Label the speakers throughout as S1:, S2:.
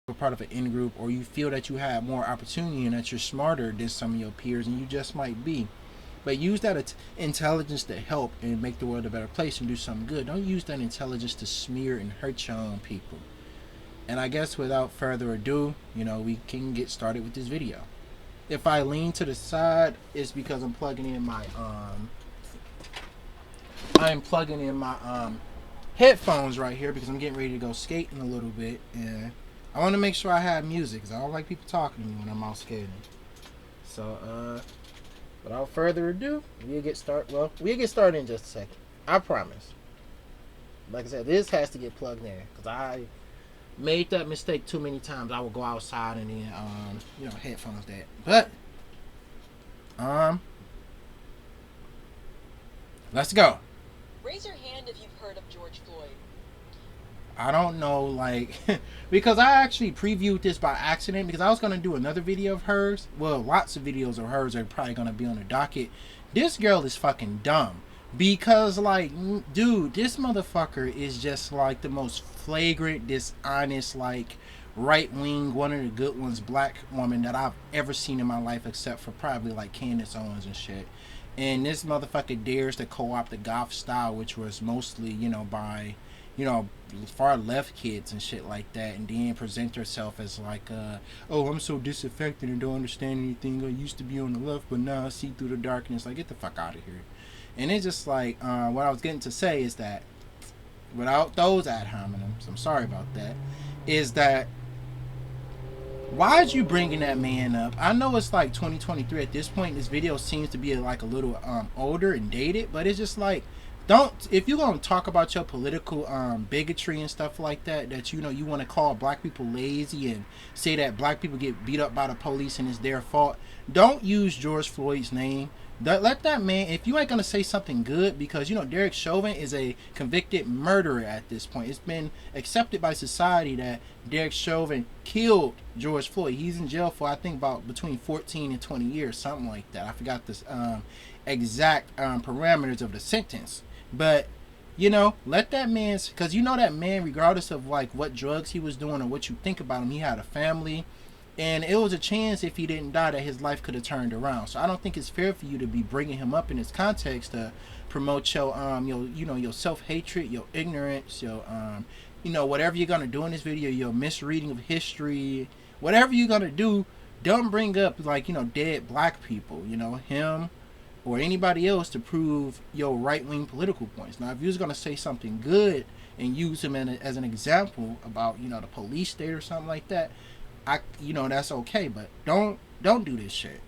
S1: a part of an in group, or you feel that you have more opportunity and that you're smarter than some of your peers, and you just might be. But use that intelligence to help and make the world a better place and do something good. Don't use that intelligence to smear and hurt your own people. And I guess without further ado, we can get started with this video. If I lean to the side, it's because I'm plugging in my headphones right here because I'm getting ready to go skating a little bit, and I want to make sure I have music because I don't like people talking to me when I'm out skating. So without further ado, we'll get started. Well, we'll get started in just a second. I promise. Like I said, this has to get plugged in because I made that mistake too many times. I would go outside and then headphones that. But let's go.
S2: Raise your hand if you've heard of George Floyd.
S1: I don't know, because I actually previewed this by accident because I was going to do another video of hers. Well, lots of videos of hers are probably going to be on the docket. This girl is fucking dumb because, dude, this motherfucker is just, the most flagrant, dishonest, right-wing, one of the good ones, black woman that I've ever seen in my life except for probably, Candace Owens and shit. And this motherfucker dares to co-opt the goth style, which was mostly, by far left kids and shit like that, and then present herself as oh, I'm so disaffected and don't understand anything. I used to be on the left, but now I see through the darkness. Get the fuck out of here. And it's just what I was getting to say is that without those ad hominems, I'm sorry about that, is that why is you bringing that man up? I know it's 2023 at this point. This video seems to be a little older and dated, but it's just don't, if you're going to talk about your political bigotry and stuff like that you want to call black people lazy and say that black people get beat up by the police and it's their fault, don't use George Floyd's name. Let that man, if you ain't going to say something good, because Derek Chauvin is a convicted murderer at this point. It's been accepted by society that Derek Chauvin killed George Floyd. He's in jail for I think about between 14 and 20 years, something like that. I forgot the exact parameters of the sentence. But let that man, because that man, regardless of what drugs he was doing or what you think about him, he had a family, and it was a chance if he didn't die that his life could have turned around. So I don't think it's fair for you to be bringing him up in this context to promote your your self-hatred, your ignorance, your whatever you're gonna do in this video, your misreading of history, whatever you're gonna do. Don't bring up dead black people, him or anybody else to prove your right-wing political points. Now, if you was going to say something good and use him as an example about, the police state or something like that, that's okay, but don't do this shit.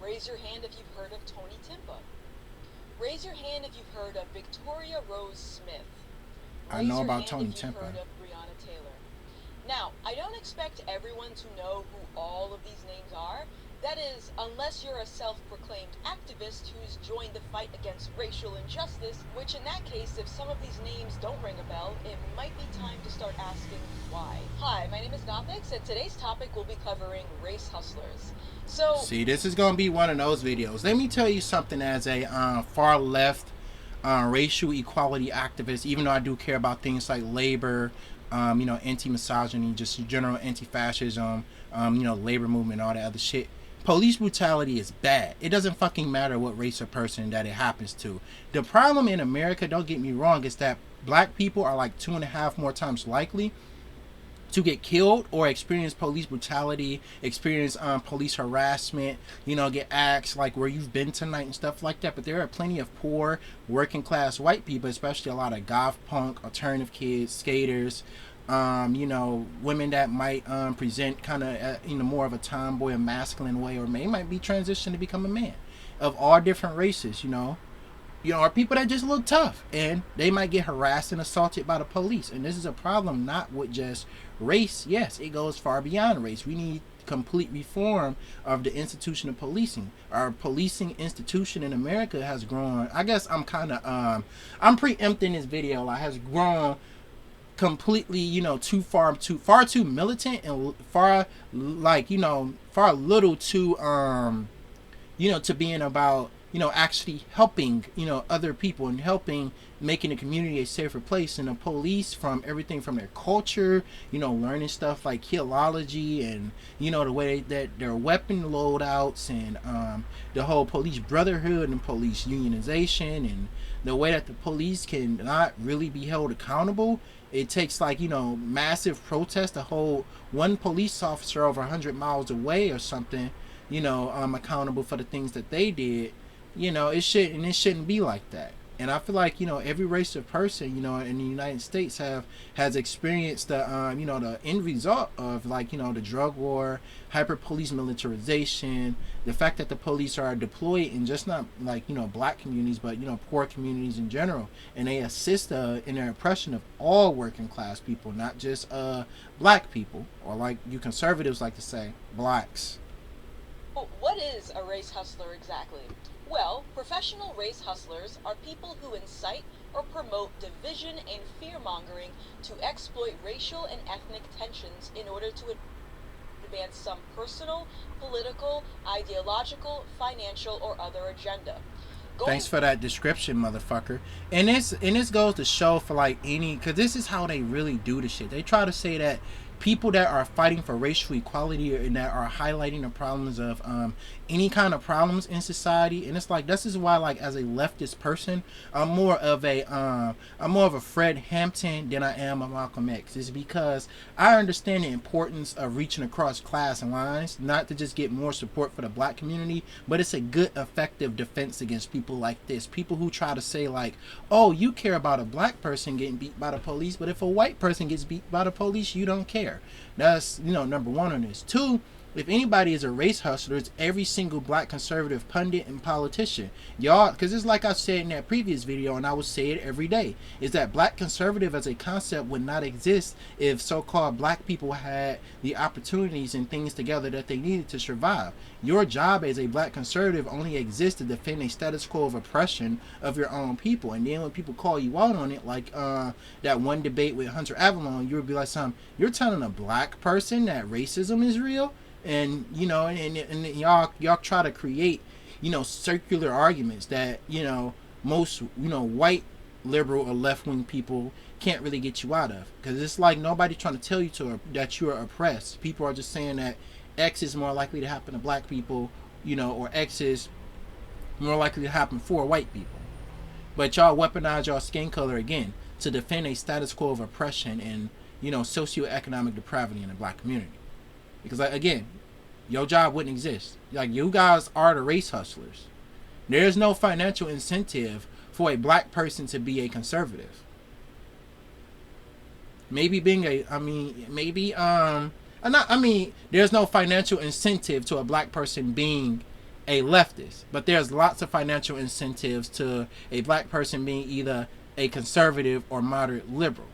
S2: Raise your hand if you've heard of Tony Timpa. Raise your hand if you've heard of Victoria Rose Smith.
S1: I know about Tony Timpa.
S2: Heard of Breonna Taylor. Now, I don't expect everyone to know who all of these names are. That is, unless you're a self-proclaimed activist who's joined the fight against racial injustice, which in that case, if some of these names don't ring a bell, it might be time to start asking why. Hi, my name is Gothix, and today's topic will be covering race hustlers. So,
S1: see, this is going to be one of those videos. Let me tell you something as a far left racial equality activist, even though I do care about things like labor, anti-misogyny, just general anti-fascism, labor movement, all that other shit. Police brutality is bad. It doesn't fucking matter what race or person that it happens to. The problem in America, don't get me wrong, is that black people are 2.5 more times likely to get killed or experience police brutality, experience police harassment, get asked where you've been tonight and stuff like that. But there are plenty of poor working class white people, especially a lot of goth punk, alternative kids, skaters, women that might present kind of more of a tomboy, a masculine way, or might be transitioned to become a man, of all different races, are people that just look tough, and they might get harassed and assaulted by the police. And this is a problem not with just race. Yes, it goes far beyond race. We need complete reform of the institution of policing. Our policing institution in America has grown, I guess I'm I'm preempting this video, has grown completely, far too militant, and far little too to being about actually helping, other people and helping making the community a safer place. And the police, from everything from their culture, learning stuff like theology and, the way that their weapon loadouts and the whole police brotherhood and police unionization and the way that the police cannot really be held accountable. It takes like, massive protest to hold one police officer over 100 miles away or something, accountable for the things that they did. It shouldn't be like that. And I feel like, every race of person, in the United States has experienced the end result of, like, the drug war, hyper police militarization, the fact that the police are deployed in just not like, black communities, but, poor communities in general. And they assist in their oppression of all working class people, not just black people, or like you conservatives like to say, blacks.
S2: Well, what is a race hustler exactly? Well, professional race hustlers are people who incite or promote division and fear-mongering to exploit racial and ethnic tensions in order to advance some personal, political, ideological, financial, or other agenda.
S1: Thanks for that description, motherfucker. And this goes to show for like because this is how they really do the shit. They try to say that people that are fighting for racial equality and that are highlighting the problems of any kind of problems in society, and it's like this is why, like, as a leftist person, I'm more of a Fred Hampton than I am a Malcolm X. Is because I understand the importance of reaching across class lines, not to just get more support for the black community, but it's a good, effective defense against people like this. People who try to say like, oh, you care about a black person getting beat by the police, but if a white person gets beat by the police, you don't care. That's, number one on this. Two, if anybody is a race hustler, it's every single black conservative pundit and politician. Y'all, because it's like I said in that previous video, and I would say it every day, is that black conservative as a concept would not exist if so-called black people had the opportunities and things together that they needed to survive. Your job as a black conservative only exists to defend a status quo of oppression of your own people. And then when people call you out on it, like that one debate with Hunter Avalon, you would be like, you're telling a black person that racism is real? And and y'all try to create circular arguments that most white liberal or left-wing people can't really get you out of, because it's like nobody trying to tell you that you are oppressed. People are just saying that X is more likely to happen to black people, or X is more likely to happen for white people. But y'all weaponize y'all skin color again to defend a status quo of oppression and socioeconomic depravity in the black community. Because, like, again, your job wouldn't exist. Like, you guys are the race hustlers. There's no financial incentive for a black person to be a conservative. Maybe there's no financial incentive to a black person being a leftist, but there's lots of financial incentives to a black person being either a conservative or moderate liberal.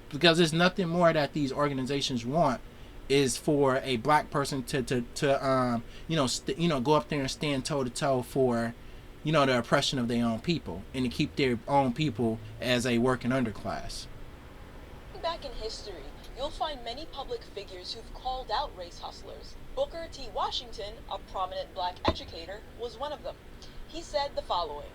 S1: Because there's nothing more that these organizations want is for a black person to go up there and stand toe to toe for the oppression of their own people and to keep their own people as a working underclass.
S2: Back in history, you'll find many public figures who've called out race hustlers. Booker T. Washington, a prominent black educator, was one of them. He said the following: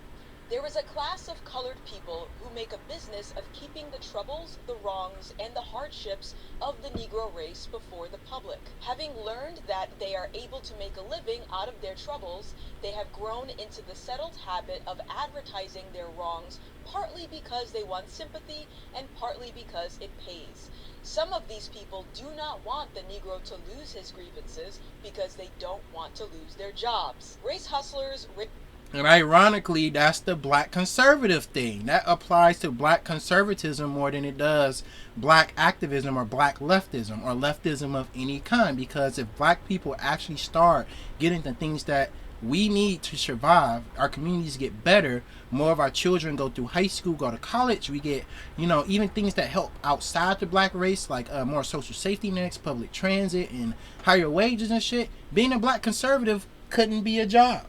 S2: "There is a class of colored people who make a business of keeping the troubles, the wrongs, and the hardships of the Negro race before the public. Having learned that they are able to make a living out of their troubles, they have grown into the settled habit of advertising their wrongs, partly because they want sympathy and partly because it pays. Some of these people do not want the Negro to lose his grievances because they don't want to lose their jobs. Race hustlers..."
S1: And ironically, that's the black conservative thing. That applies to black conservatism more than it does black activism or black leftism or leftism of any kind. Because if black people actually start getting the things that we need to survive, our communities get better, more of our children go through high school, go to college, we get, even things that help outside the black race, like more social safety nets, public transit, and higher wages and shit. Being a black conservative couldn't be a job.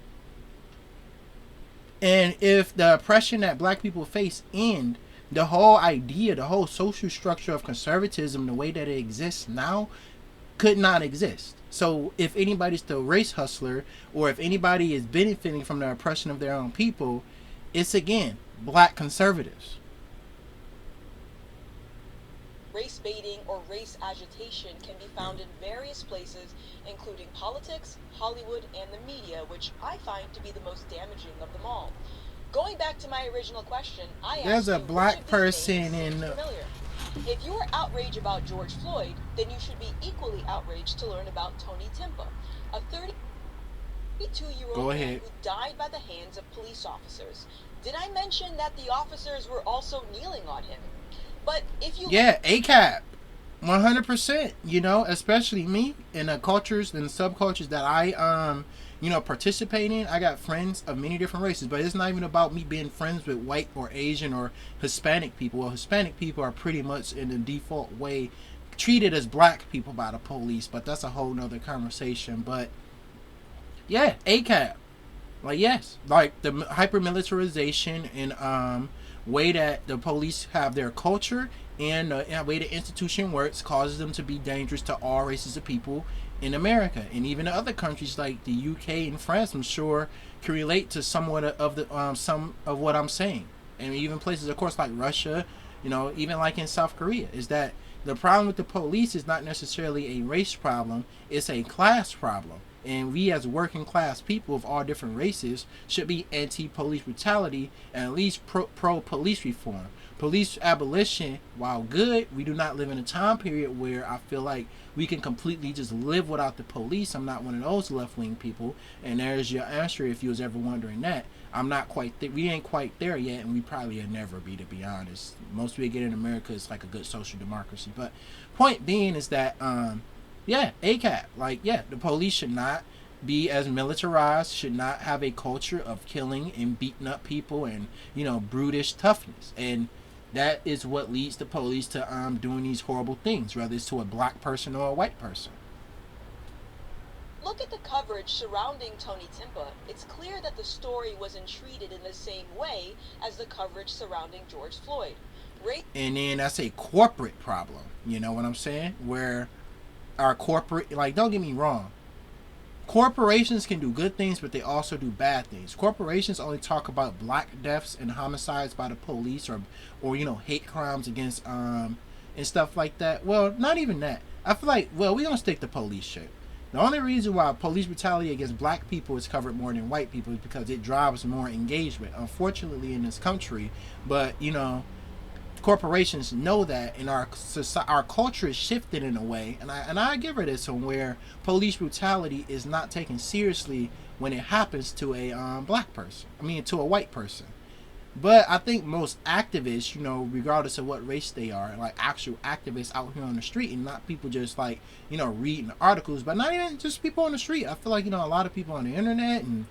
S1: And if the oppression that black people face end, the whole idea, the whole social structure of conservatism, the way that it exists now, could not exist. So if anybody's the race hustler, or if anybody is benefiting from the oppression of their own people, it's again black conservatives.
S2: Race baiting or race agitation can be found in various places, including politics, Hollywood, and the media, which I find to be the most damaging of them all. Going back to my original question, I
S1: There's
S2: asked
S1: a
S2: you
S1: black
S2: which of
S1: person
S2: these names
S1: in
S2: seems familiar. If you were outraged about George Floyd, then you should be equally outraged to learn about Tony Timpa, a 32-year-old
S1: Go
S2: man
S1: ahead.
S2: who died by the hands of police officers. Did I mention that the officers were also kneeling on him? But if you
S1: Yeah, ACAB. 100%, you know, especially me in the cultures and subcultures that I participate in. I got friends of many different races, but it's not even about me being friends with white or Asian or Hispanic people. Well, Hispanic people are pretty much in the default way treated as black people by the police, but that's a whole nother conversation. But yeah, ACAB. Like, yes, like the hyper militarization and way that the police have their culture, and the way the institution works causes them to be dangerous to all races of people in America, and even other countries like the UK and France. I'm sure can relate to somewhat of the some of what I'm saying, and even places, of course, like Russia, you know, even like in South Korea, is that the problem with the police is not necessarily a race problem; it's a class problem. And we, as working class people of all different races, should be anti-police brutality and at least pro police reform. Police abolition, while good, we do not live in a time period where I feel like we can completely just live without the police. I'm not one of those left-wing people, and there's your answer if you was ever wondering that. I'm not quite we ain't quite there yet, and we probably will never be, to be honest. Most we get in America is like a good social democracy. But point being is that yeah, ACAB. Like, yeah, the police should not be as militarized, should not have a culture of killing and beating up people and, you know, brutish toughness. And that is what leads the police to doing these horrible things, whether it's to a black person or a white person.
S2: look at the coverage surrounding Tony Timpa, it's clear that the story wasn't treated in the same way as the coverage surrounding George Floyd.
S1: And then that's a corporate problem. You know what I'm saying? Where our corporate, like, don't get me wrong, corporations can do good things, but they also do bad things. Corporations only talk about black deaths and homicides by the police, or you know, hate crimes against and stuff like that. Well, not even that. I feel like, well, we don't stick to police shit. The only reason why police brutality against black people is covered more than white people is because it drives more engagement, unfortunately, in this country. But you know, corporations know that, and our culture is shifted in a way, and I give her this one, where police brutality is not taken seriously when it happens to a black person. I mean, to a white person. But I think most activists, you know, regardless of what race they are, like actual activists out here on the street, and not people just like, you know, reading articles, but not even just people on the street. I feel like, you know, a lot of people on the internet, and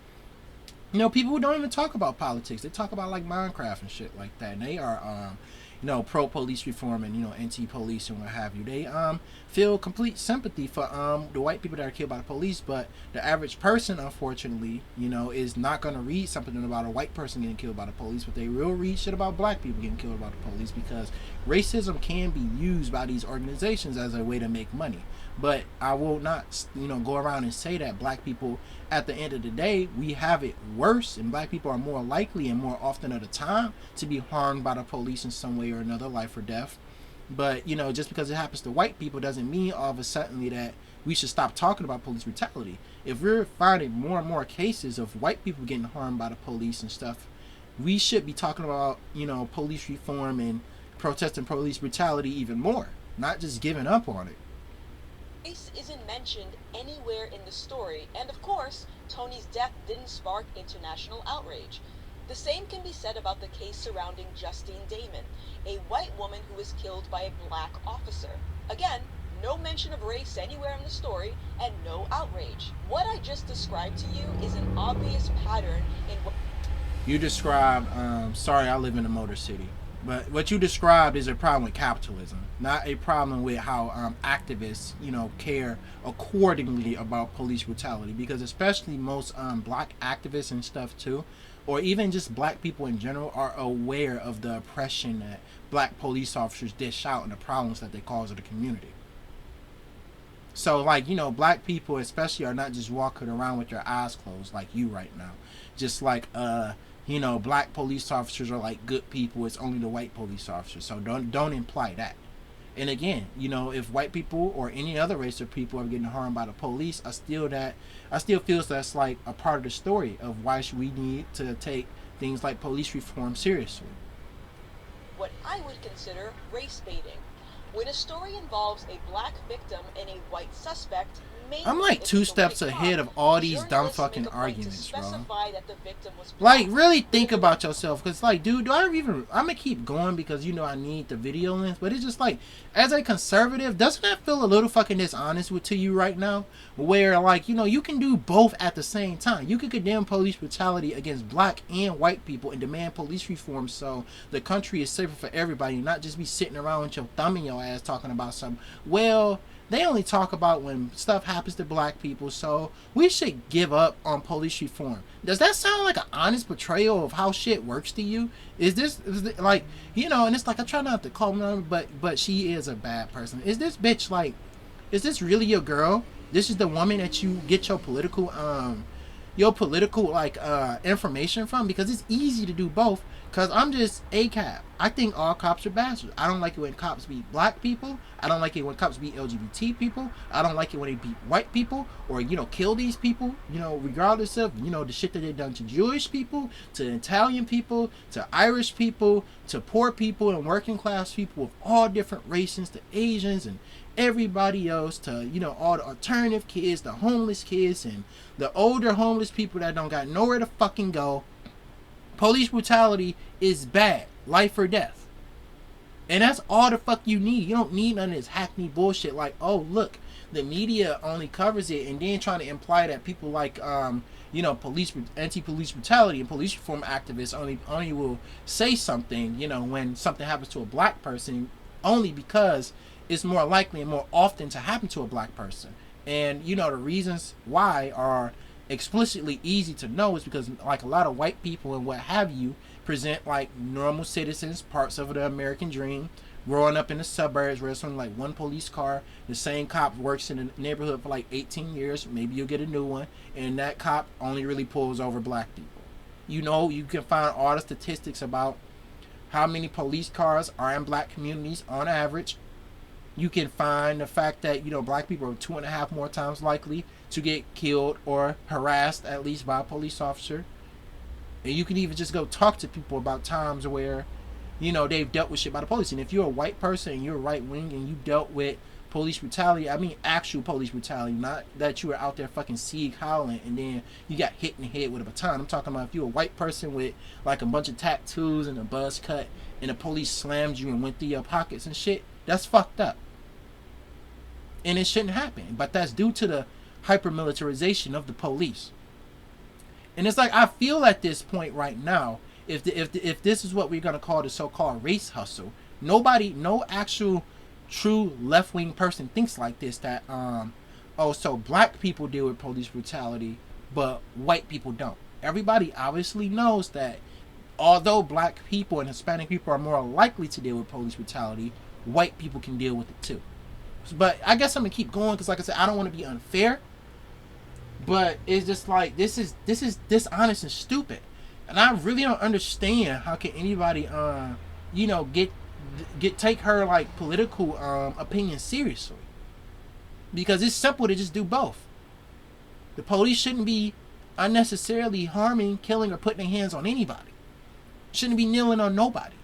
S1: you know, people who don't even talk about politics. They talk about like Minecraft and shit like that. And they are you know, pro police reform and, you know, anti police and what have you. They feel complete sympathy for the white people that are killed by the police, but the average person, unfortunately, you know, is not gonna read something about a white person getting killed by the police, but they will read shit about black people getting killed by the police, because racism can be used by these organizations as a way to make money. But I will not, you know, go around and say that black people, at the end of the day, we have it worse, and black people are more likely and more often at a time to be harmed by the police in some way or another, life or death. But, you know, just because it happens to white people doesn't mean all of a sudden that we should stop talking about police brutality. If we're finding more and more cases of white people getting harmed by the police and stuff, we should be talking about, you know, police reform and protesting police brutality even more, not just giving up on it.
S2: Race isn't mentioned anywhere in the story, and of course, Tony's death didn't spark international outrage. The same can be said about the case surrounding Justine Damon, a white woman who was killed by a black officer. Again, no mention of race anywhere in the story, and no outrage. What I just described to you is an obvious pattern in what
S1: You described, sorry, I live in a motor city, but what you described is a problem with capitalism, not a problem with how activists, you know, care accordingly about police brutality. Because especially most black activists and stuff too, or even just black people in general, are aware of the oppression that black police officers dish out and the problems that they cause in the community. So like, black people especially are not just walking around with their eyes closed like you right now. Just like black police officers are like good people. It's only the white police officers. So don't imply that. And again, if white people or any other race of people are getting harmed by the police, I still feel that's like a part of the story of why we need to take things like police reform seriously.
S2: What I would consider race baiting. When a story involves a black victim and a white suspect,
S1: I'm
S2: mainly
S1: like
S2: if
S1: two
S2: it's a
S1: steps
S2: white
S1: ahead
S2: cop,
S1: of all these dumb
S2: journalists
S1: fucking
S2: make a point to
S1: arguments, bro.
S2: specify that the victim was
S1: Like,
S2: black.
S1: really think about yourself, because like, dude, I'm gonna keep going because I need the video length, but it's just like, as a conservative, doesn't that feel a little fucking dishonest to you right now, where like, you can do both at the same time. You can condemn police brutality against black and white people and demand police reform so the country is safer for everybody, not just be sitting around with your thumb in your ass talking about something. Well, they only talk about when stuff happens to black people, so we should give up on police reform. Does that sound like an honest portrayal of how shit works to you? Is this like, and it's like, I try not to call her, but she is a bad person. Is this bitch like, is this really your girl? This is the woman that you get your political like information from? Because it's easy to do both. Because I'm just ACAB. I think all cops are bastards. I don't like it when cops beat black people. I don't like it when cops beat LGBT people. I don't like it when they beat white people or, kill these people, regardless of, the shit that they've done to Jewish people, to Italian people, to Irish people, to poor people and working class people of all different races, to Asians and everybody else, to, all the alternative kids, the homeless kids, and the older homeless people that don't got nowhere to fucking go. Police brutality is bad. Life or death. And that's all the fuck you need. You don't need none of this hackney bullshit like, oh, look, the media only covers it, and then trying to imply that people like, anti-police brutality and police reform activists only will say something, when something happens to a black person, only because it's more likely and more often to happen to a black person. And, the reasons why are explicitly easy to know is because like a lot of white people and what have you present like normal citizens, parts of the American dream, growing up in the suburbs where it's only like one police car, the same cop works in the neighborhood for like 18 years, maybe you'll get a new one, and that cop only really pulls over black people. You can find all the statistics about how many police cars are in black communities on average. You can find the fact that black people are 2.5 more times likely to get killed or harassed at least by a police officer. And you can even just go talk to people about times where they've dealt with shit by the police. And if you're a white person and you're right wing and you dealt with police brutality, I mean actual police brutality, not that you were out there fucking sieg howling and then you got hit in the head with a baton. I'm talking about if you're a white person with like a bunch of tattoos and a buzz cut and the police slammed you and went through your pockets and shit, that's fucked up. And it shouldn't happen. But that's due to the hyper-militarization of the police. And it's like, I feel at this point right now, if this is what we're going to call the so-called race hustle, no actual true left-wing person thinks like this, that, so black people deal with police brutality, but white people don't. Everybody obviously knows that although black people and Hispanic people are more likely to deal with police brutality, white people can deal with it too. But I guess I'm gonna keep going because, like I said, I don't want to be unfair. But it's just like this is dishonest and stupid, and I really don't understand how can anybody take her like political opinion seriously, because it's simple to just do both. The police shouldn't be unnecessarily harming, killing, or putting their hands on anybody. Shouldn't be kneeling on nobody.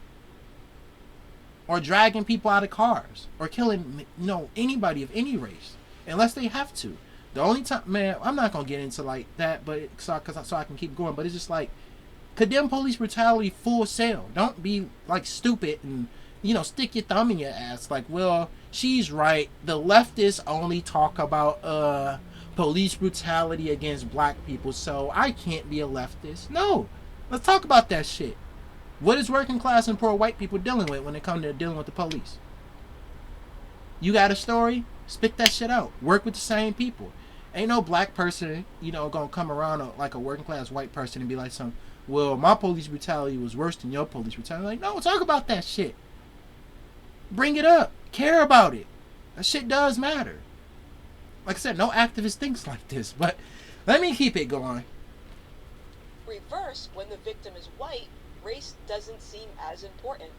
S1: Or dragging people out of cars, or killing, anybody of any race, unless they have to. The only time, man, I'm not gonna get into like that, but so I can keep going. But it's just like, condemn police brutality full sail. Don't be like stupid and stick your thumb in your ass. Like, well, she's right. The leftists only talk about police brutality against black people, so I can't be a leftist. No, let's talk about that shit. What is working class and poor white people dealing with when it comes to dealing with the police? You got a story? Spit that shit out. Work with the same people. Ain't no black person, gonna come around like a working class white person and be like well, my police brutality was worse than your police brutality. Like, no, talk about that shit. Bring it up. Care about it. That shit does matter. Like I said, no activist thinks like this. But let me keep it going.
S2: Reverse, when the victim is white, race doesn't seem as important.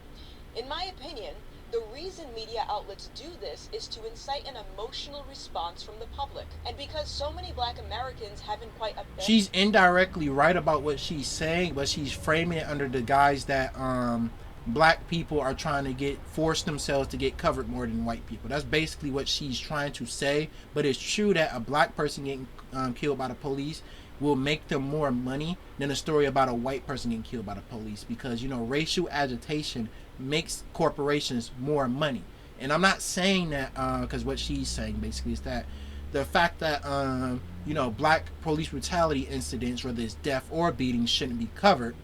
S2: In my opinion, the reason media outlets do this is to incite an emotional response from the public. And because so many black Americans haven't quite
S1: She's indirectly right about what she's saying, but she's framing it under the guise that black people are trying to force themselves to get covered more than white people. That's basically what she's trying to say. But it's true that a black person getting killed by the police will make them more money than a story about a white person getting killed by the police, because racial agitation makes corporations more money. And I'm not saying that because what she's saying basically is that the fact that black police brutality incidents, whether it's death or beating, shouldn't be covered.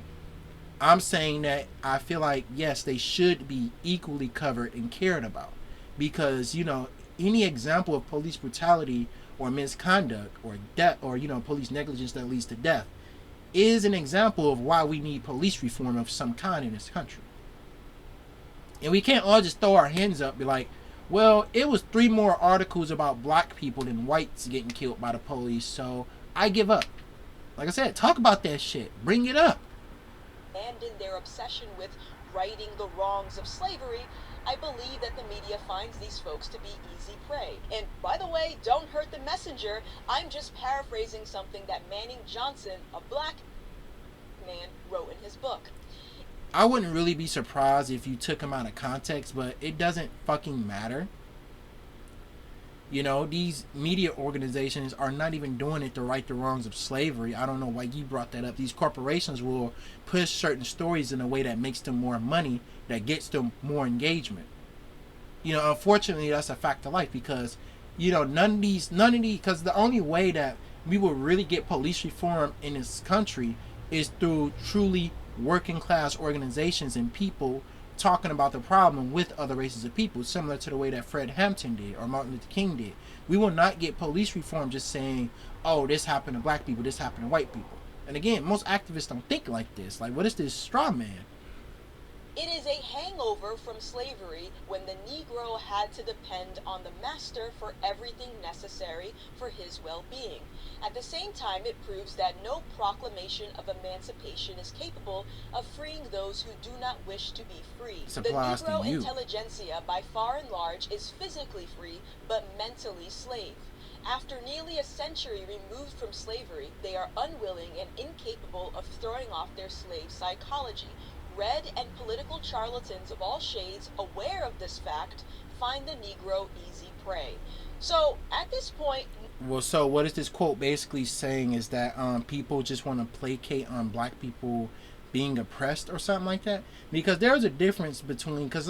S1: I'm saying that I feel like, yes, they should be equally covered and cared about, because any example of police brutality or misconduct or death or police negligence that leads to death is an example of why we need police reform of some kind in this country. And we can't all just throw our hands up and be like, well, it was 3 more articles about black people than whites getting killed by the police, so I give up. Like I said, talk about that shit. Bring it up.
S2: And in their obsession with righting the wrongs of slavery, I believe that the media finds these folks to be easy prey. And by the way, don't hurt the messenger. I'm just paraphrasing something that Manning Johnson, a black man, wrote in his book.
S1: I wouldn't really be surprised if you took him out of context, but it doesn't fucking matter. These media organizations are not even doing it to right the wrongs of slavery. I don't know why you brought that up. These corporations will push certain stories in a way that makes them more money, that gets them more engagement. Unfortunately, that's a fact of life, because none of these, because the only way that we will really get police reform in this country is through truly working class organizations and people talking about the problem with other races of people, similar to the way that Fred Hampton did or Martin Luther King did. We will not get police reform just saying, oh, this happened to black people, this happened to white people. And again, most activists don't think like this. Like, what is this straw man?
S2: It is a hangover from slavery, when the Negro had to depend on the master for everything necessary for his well-being. At the same time, it proves that no proclamation of emancipation is capable of freeing those who do not wish to be free. The Negro intelligentsia, by far and large, is physically free, but mentally slave. After nearly a century removed from slavery, they are unwilling and incapable of throwing off their slave psychology. Red and political charlatans of all shades, aware of this fact, find the Negro easy prey. So, at this point...
S1: Well, so what is this quote basically saying is that people just want to placate on black people being oppressed or something like that? Because there's a difference between... Because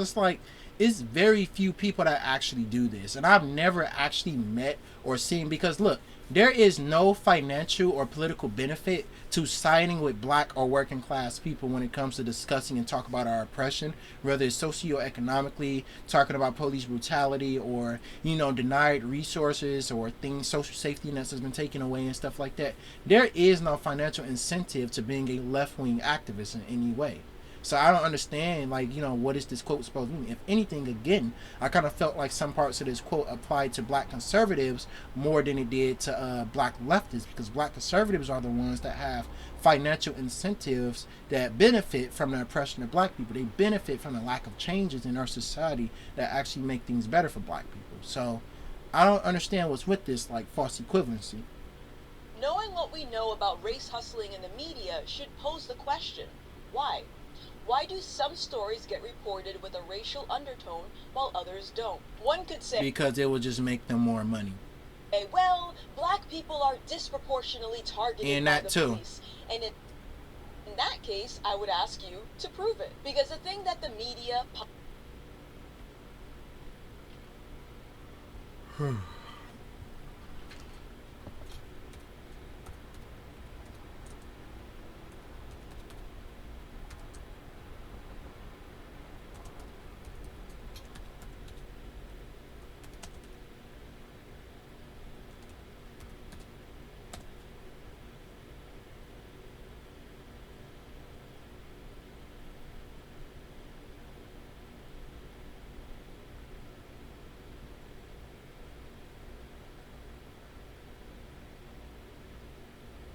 S1: it's very few people that actually do this. And I've never actually met or seen... Because, look, there is no financial or political benefit to siding with black or working class people when it comes to discussing and talk about our oppression, whether it's socioeconomically, talking about police brutality, or denied resources or things, social safety nets has been taken away and stuff like that. There is no financial incentive to being a left-wing activist in any way. So I don't understand, what is this quote supposed to mean? If anything, again, I kind of felt like some parts of this quote applied to black conservatives more than it did to black leftists, because black conservatives are the ones that have financial incentives that benefit from the oppression of black people. They benefit from the lack of changes in our society that actually make things better for black people. So I don't understand what's with this, false equivalency.
S2: Knowing what we know about race hustling in the media should pose the question, why? Why do some stories get reported with a racial undertone while others don't? One could say,
S1: because it will just make them more money.
S2: Well, black people are disproportionately targeted by the police. And in that case, I would ask you to prove it. Because the thing that the media...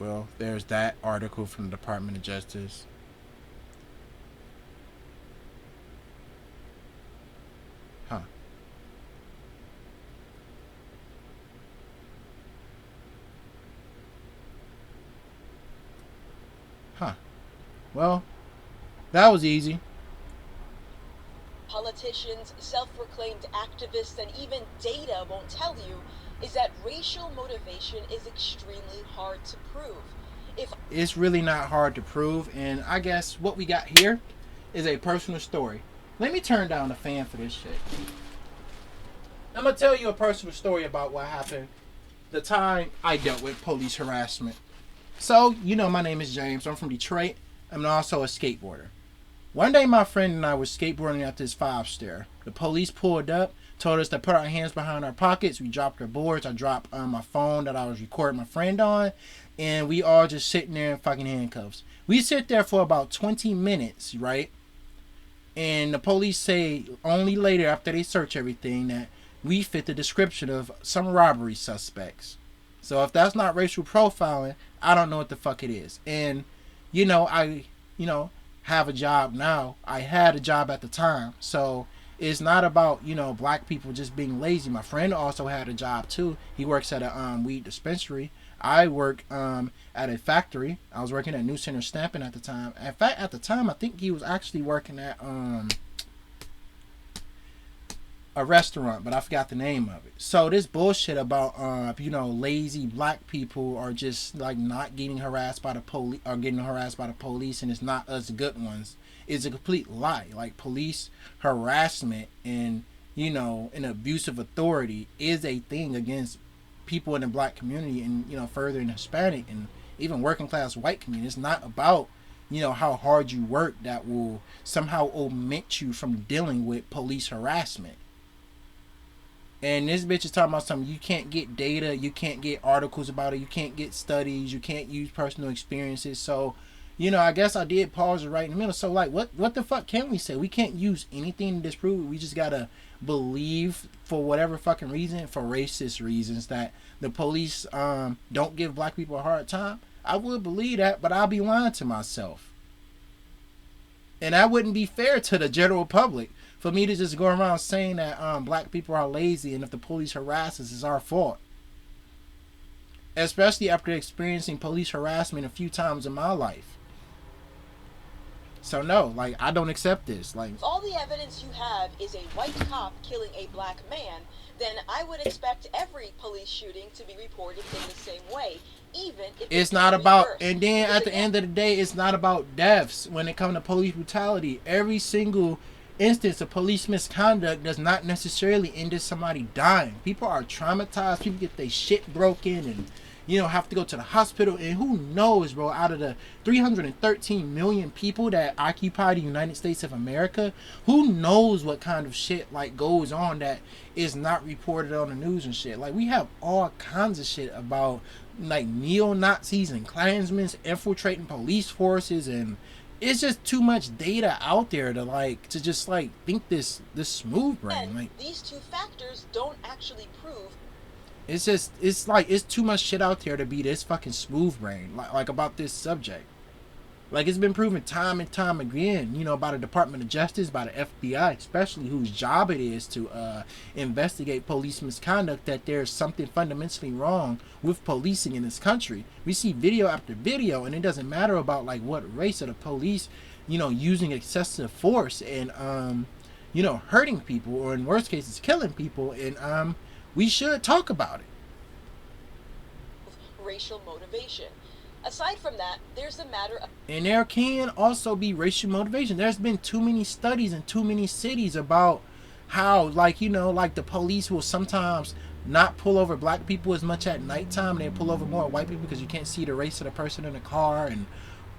S1: Well, there's that article from the Department of Justice. Huh. Huh. Well, that was easy.
S2: Politicians, self-proclaimed activists, and even data won't tell you is that racial motivation is extremely hard to prove. If
S1: It's really not hard to prove, and I guess what we got here is a personal story. Let me turn down the fan for this shit. I'm gonna tell you a personal story about what happened the time I dealt with police harassment. So, my name is James. I'm from Detroit. I'm also a skateboarder. One day, my friend and I were skateboarding up this 5-stair. The police pulled up, told us to put our hands behind our pockets. We dropped our boards. I dropped my phone that I was recording my friend on, and we all just sitting there in fucking handcuffs. We sit there for about 20 minutes, right? And the police say only later, after they search everything, that we fit the description of some robbery suspects. So if that's not racial profiling, I don't know what the fuck it is. And, I, have a job now. I had a job at the time. So it's not about, black people just being lazy. My friend also had a job too. He works at a weed dispensary. I work at a factory. I was working at New Center Stamping at the time. In fact, at the time, I think he was actually working at a restaurant, but I forgot the name of it. So this bullshit about lazy black people are just like not getting harassed by the police or getting harassed by the police, and it's not us good ones. It's a complete lie. Like, police harassment and an abuse of authority is a thing against people in the black community, and further in Hispanic and even working class white community. It's not about how hard you work that will somehow omit you from dealing with police harassment. And this bitch is talking about something. You can't get data, you can't get articles about it, you can't get studies, you can't use personal experiences. So, I guess I did pause it right in the middle. So, like, what the fuck can we say? We can't use anything to disprove it. We just gotta believe, for whatever fucking reason, for racist reasons, that the police don't give black people a hard time. I would believe that, but I'll be lying to myself. And that wouldn't be fair to the general public. For me to just go around saying that black people are lazy and if the police harass us, it's our fault. Especially after experiencing police harassment a few times in my life. So no, like, I don't accept this. Like,
S2: all the evidence you have is a white cop killing a black man, then I would expect every police shooting to be reported in the same way, even if
S1: it's not about, and then at the end of the day, it's not about deaths when it comes to police brutality. Every single instance of police misconduct does not necessarily end in somebody dying. People are traumatized. People get their shit broken and have to go to the hospital. And who knows, bro, out of the 313 million people that occupy the United States of America, who knows what kind of shit like goes on that is not reported on the news and shit. Like, we have all kinds of shit about like neo-Nazis and Klansmen infiltrating police forces, and it's just too much data out there to just think this smooth brain.
S2: And
S1: like,
S2: these two factors don't actually prove.
S1: It's too much shit out there to be this fucking smooth brain like about this subject. Like, it's been proven time and time again, by the Department of Justice, by the FBI, especially, whose job it is to investigate police misconduct, that there's something fundamentally wrong with policing in this country. We see video after video, and it doesn't matter about like what race of the police, using excessive force and hurting people, or in worst cases killing people, and we should talk about it.
S2: Racial motivation. Aside from that, there's the matter of...
S1: And there can also be racial motivation. There's been too many studies in too many cities about how, the police will sometimes not pull over black people as much at nighttime. They pull over more white people because you can't see the race of the person in the car, and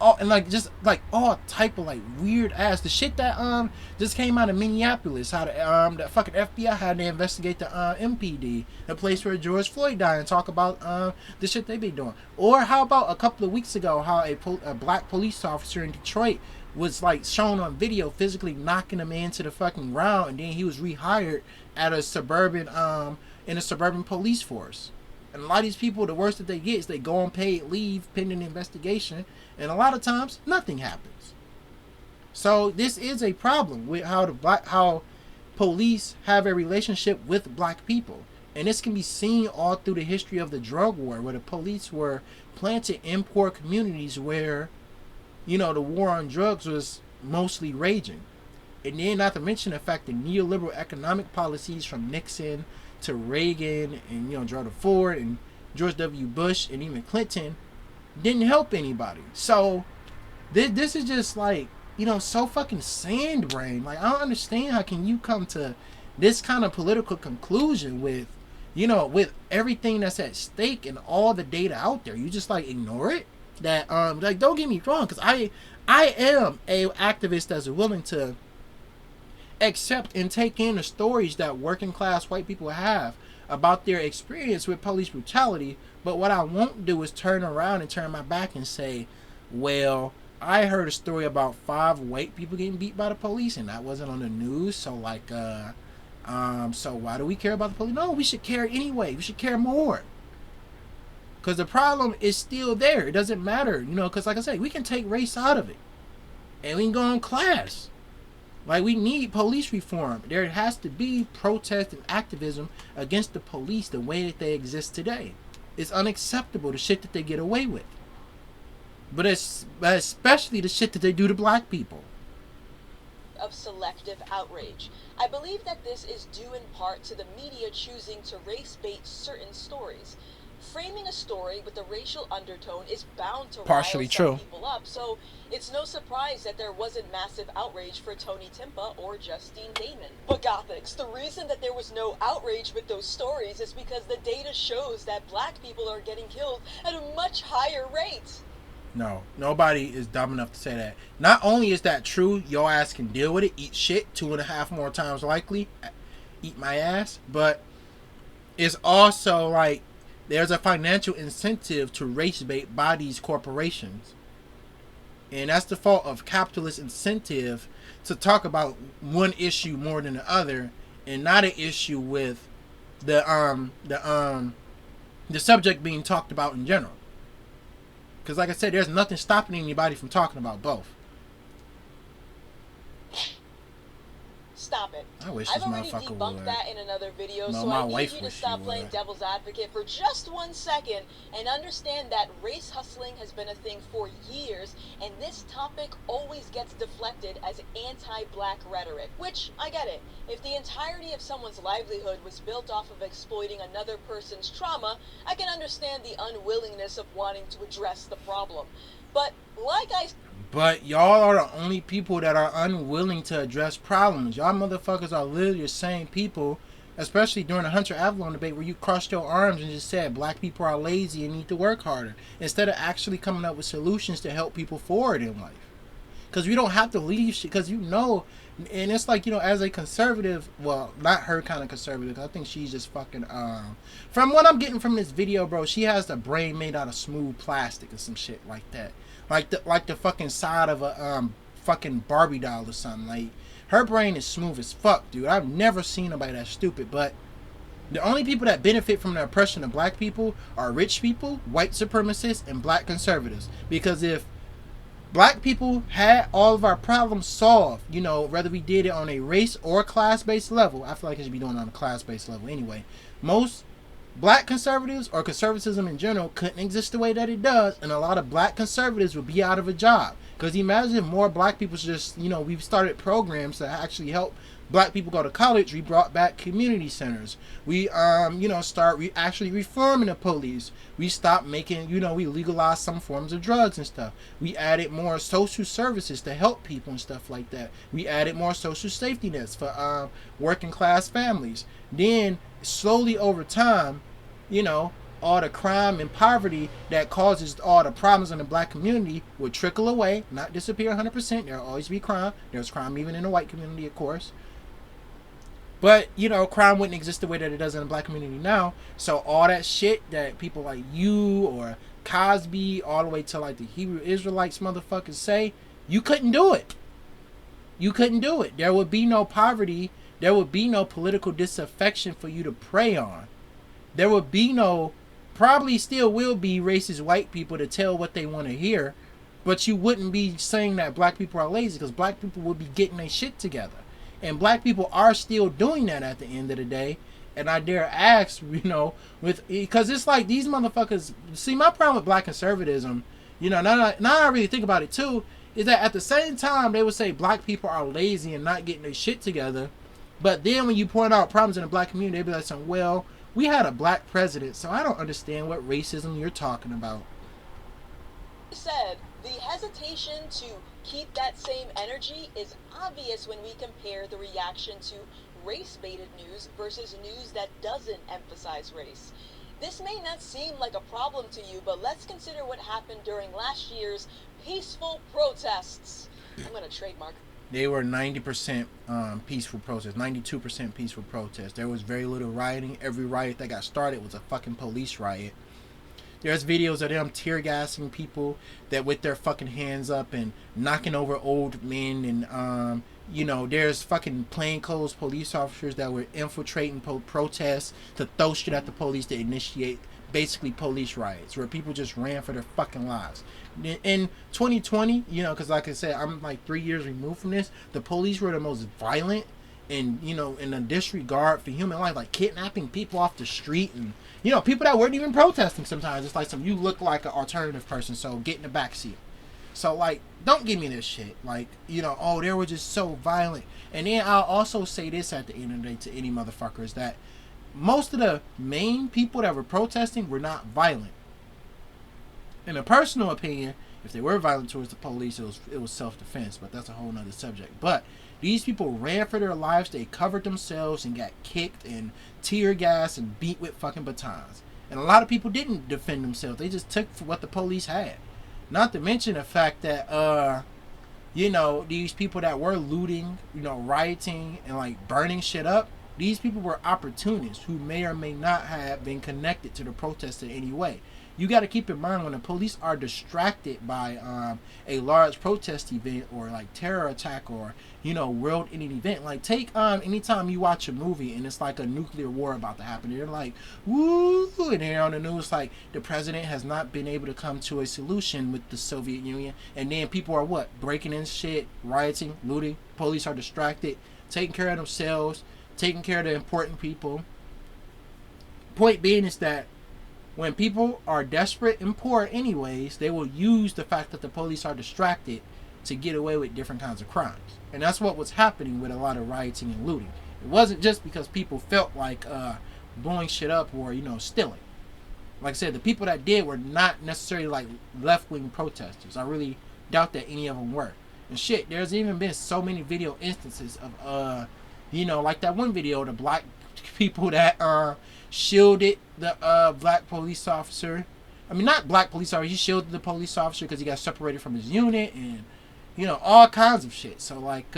S1: all type of weird ass the shit that just came out of Minneapolis. How the fucking FBI had to investigate the MPD, the place where George Floyd died, and talk about the shit they be doing. Or how about a couple of weeks ago, how a black police officer in Detroit was shown on video physically knocking a man to the fucking ground, and then he was rehired at a suburban in a suburban police force. And a lot of these people, the worst that they get is they go on paid leave pending investigation, and a lot of times nothing happens. So this is a problem with how police have a relationship with black people. And this can be seen all through the history of the drug war, where the police were planted in poor communities where, you know, the war on drugs was mostly raging. And then not to mention the fact that neoliberal economic policies from Nixon to Reagan and, you know, Gerald Ford and George W. Bush and even Clinton didn't help anybody. So this is just like, you know, so fucking sand brain. Like, I don't understand how can you come to this kind of political conclusion with, you know, with everything that's at stake and all the data out there. You just like ignore it. That like, don't get me wrong, because I am a activist that's willing to accept and take in the stories that working class white people have about their experience with police brutality. But what I won't do is turn around and turn my back and say, well, I heard a story about 5 white people getting beat by the police and that wasn't on the news, so like so why do we care about the police? No, we should care anyway. We should care more. Because the problem is still there. It doesn't matter, you know, because like I said, we can take race out of it. And we can go on class. Like, we need police reform. There has to be protest and activism against the police the way that they exist today. It's unacceptable, the shit that they get away with. But especially the shit that they do to black people.
S2: Of selective outrage. I believe that this is due in part to the media choosing to race bait certain stories. Framing a story with a racial undertone is bound to
S1: partially
S2: rile some people up, so it's no surprise that there wasn't massive outrage for Tony Timpa or Justine Damon. But Gothics, the reason that there was no outrage with those stories is because the data shows that black people are getting killed at a much higher rate.
S1: No, nobody is dumb enough to say that. Not only is that true, your ass can deal with it, eat shit 2.5 more times likely, eat my ass, but it's also like there's a financial incentive to race bait by these corporations. And that's the fault of capitalist incentive to talk about one issue more than the other and not an issue with the subject being talked about in general. Because like I said, there's nothing stopping anybody from talking about both.
S2: Stop it.
S1: I wish
S2: I've
S1: this
S2: already
S1: motherfucker
S2: debunked
S1: would.
S2: that in another video,
S1: No,
S2: so
S1: my
S2: I
S1: wife
S2: need you to
S1: wish
S2: stop
S1: she
S2: playing
S1: would.
S2: devil's advocate for just 1 second and understand that race hustling has been a thing for years, and this topic always gets deflected as anti-black rhetoric, which, I get it. If the entirety of someone's livelihood was built off of exploiting another person's trauma, I can understand the unwillingness of wanting to address the problem. But,
S1: But y'all are the only people that are unwilling to address problems. Y'all motherfuckers are literally the same people, especially during the Hunter Avalon debate, where you crossed your arms and just said black people are lazy and need to work harder, instead of actually coming up with solutions to help people forward in life. Because we don't have to leave shit, because you know, and it's like, you know, as a conservative, well, not her kind of conservative, I think she's just fucking, from what I'm getting from this video, bro, she has the brain made out of smooth plastic or some shit like that. Like the fucking side of a fucking Barbie doll or something. Like, her brain is smooth as fuck, dude. I've never seen nobody that stupid. But the only people that benefit from the oppression of black people are rich people, white supremacists, and black conservatives. Because if black people had all of our problems solved, you know, whether we did it on a race or class-based level, I feel like it should be doing it on a class-based level anyway. Most black conservatives, or conservatism in general, couldn't exist the way that it does, and a lot of black conservatives would be out of a job. Because imagine if more black people just, you know, we've started programs that actually help black people go to college. We brought back community centers. We, you know, actually reforming the police. We stopped making, you know, we legalized some forms of drugs and stuff. We added more social services to help people and stuff like that. We added more social safety nets for working class families. Then slowly over time, you know, all the crime and poverty that causes all the problems in the black community would trickle away, not disappear 100%. There'll always be crime. There's crime even in the white community, of course. But, you know, crime wouldn't exist the way that it does in the black community now. So all that shit that people like you or Cosby, all the way to like the Hebrew Israelites motherfuckers say, you couldn't do it. You couldn't do it. There would be no poverty. There would be no political disaffection for you to prey on. There would be no probably still will be racist white people to tell what they want to hear, but you wouldn't be saying that black people are lazy, because black people would be getting their shit together. And black people are still doing that at the end of the day. And I dare ask, with, because it's like these motherfuckers, see, my problem with black conservatism, now I really think about it too, is that at the same time they would say black people are lazy and not getting their shit together, but then when you point out problems in the black community, they'd be like, well, we had a black president, so I don't understand what racism you're talking about.
S2: Said the hesitation to keep that same energy is obvious when we compare the reaction to race-baited news versus news that doesn't emphasize race. This may not seem like a problem to you, but let's consider what happened during last year's peaceful protests. I'm going to trademark.
S1: They were 90% peaceful protests, 92% peaceful protests. There was very little rioting. Every riot that got started was a fucking police riot. There's videos of them tear gassing people that with their fucking hands up and knocking over old men, and there's fucking plainclothes police officers that were infiltrating protests to throw shit at the police to initiate basically police riots where people just ran for their fucking lives. In 2020, because like I said, I'm like 3 years removed from this, the police were the most violent and, in a disregard for human life, like kidnapping people off the street, and, people that weren't even protesting sometimes. It's like, you look like an alternative person, so get in the back seat. So, like, don't give me this shit. Like, oh, they were just so violent. And then I'll also say this at the end of the day to any motherfuckers, that most of the main people that were protesting were not violent. In a personal opinion, if they were violent towards the police, it was self-defense, but that's a whole nother subject. But these people ran for their lives. They covered themselves and got kicked and tear gas and beat with fucking batons. And a lot of people didn't defend themselves. They just took for what the police had. Not to mention the fact that, these people that were looting, rioting and like burning shit up, these people were opportunists who may or may not have been connected to the protest in any way. You got to keep in mind, when the police are distracted by a large protest event or like terror attack or world-ending event, like take anytime you watch a movie and it's like a nuclear war about to happen, they're like, woo, and they're on the news like the president has not been able to come to a solution with the Soviet Union, and then people are what, breaking in shit, rioting, looting, police are distracted, taking care of themselves, taking care of the important people. Point being is that when people are desperate and poor anyways, they will use the fact that the police are distracted to get away with different kinds of crimes. And that's what was happening with a lot of rioting and looting. It wasn't just because people felt like blowing shit up or, stealing. Like I said, the people that did were not necessarily like left-wing protesters. I really doubt that any of them were. And shit, there's even been so many video instances of, like that one video, the black people that shielded the black police officer. I mean, not black police officer, he shielded the police officer because he got separated from his unit and, all kinds of shit. So, like,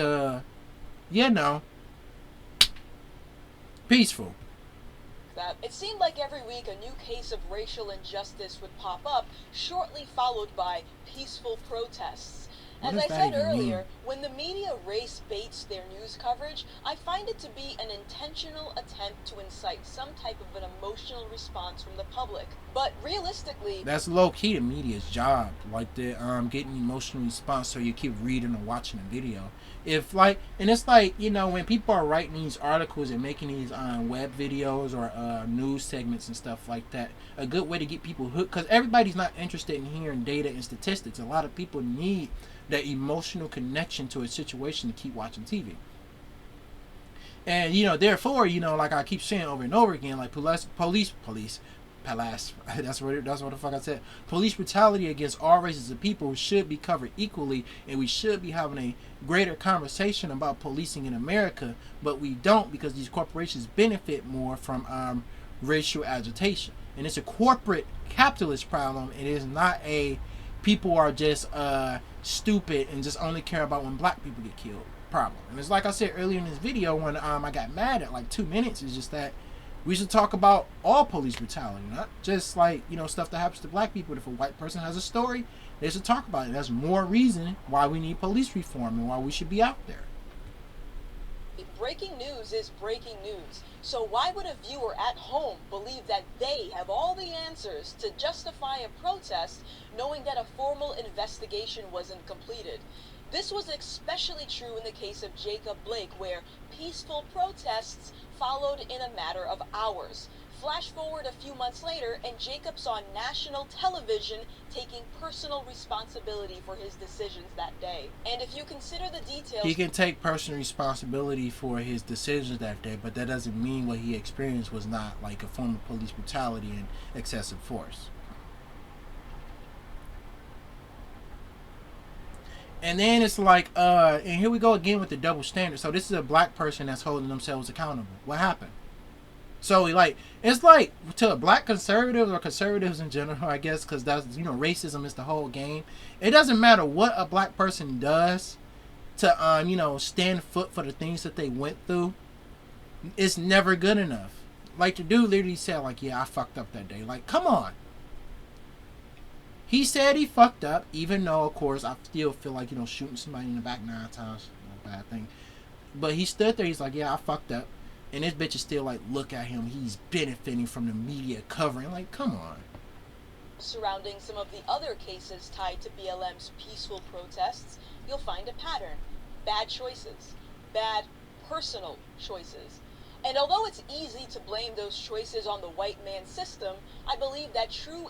S1: peaceful.
S2: That it seemed like every week a new case of racial injustice would pop up, shortly followed by peaceful protests. As I said earlier, when the media race baits their news coverage, I find it to be an intentional attempt to incite some type of an emotional response from the public. But realistically,
S1: that's low-key the media's job. Like, they're getting emotional response, so you keep reading or watching the video. If like, and it's like, when people are writing these articles and making these web videos or news segments and stuff like that, a good way to get people hooked, because everybody's not interested in hearing data and statistics. A lot of people need that emotional connection to a situation to keep watching TV. And therefore, like I keep saying over and over again, like police, that's what the fuck I said. Police brutality against all races of people should be covered equally, and we should be having a greater conversation about policing in America, but we don't, because these corporations benefit more from racial agitation. And it's a corporate capitalist problem. It is not a people are just stupid and just only care about when black people get killed problem. And it's like I said earlier in this video when I got mad at like 2 minutes, is just that we should talk about all police brutality, not just like stuff that happens to black people. If a white person has a story, they should talk about it. That's more reason why we need police reform and why we should be out there.
S2: Breaking news is breaking news. So why would a viewer at home believe that they have all the answers to justify a protest knowing that a formal investigation wasn't completed? This was especially true in the case of Jacob Blake, where peaceful protests followed in a matter of hours. Flash forward a few months later, and Jacob's on national television taking personal responsibility for his decisions that day. And if you consider the details...
S1: He can take personal responsibility for his decisions that day, but that doesn't mean what he experienced was not like a form of police brutality and excessive force. And then it's like, and here we go again with the double standard. So this is a black person that's holding themselves accountable. What happened? So like, it's like to black conservatives or conservatives in general, I guess, because that's, you know, racism is the whole game. It doesn't matter what a black person does to, you know, stand foot for the things that they went through. It's never good enough. Like the dude literally said, like, yeah, I fucked up that day. Like, come on. He said he fucked up, even though, of course, I still feel like, you know, shooting somebody in the back 9 times, a bad thing. But he stood there, he's like, yeah, I fucked up. And this bitch is still like, look at him, he's benefiting from the media covering. Like, come on.
S2: Surrounding some of the other cases tied to BLM's peaceful protests, you'll find a pattern. Bad choices. Bad personal choices. And although it's easy to blame those choices on the white man system, I believe that true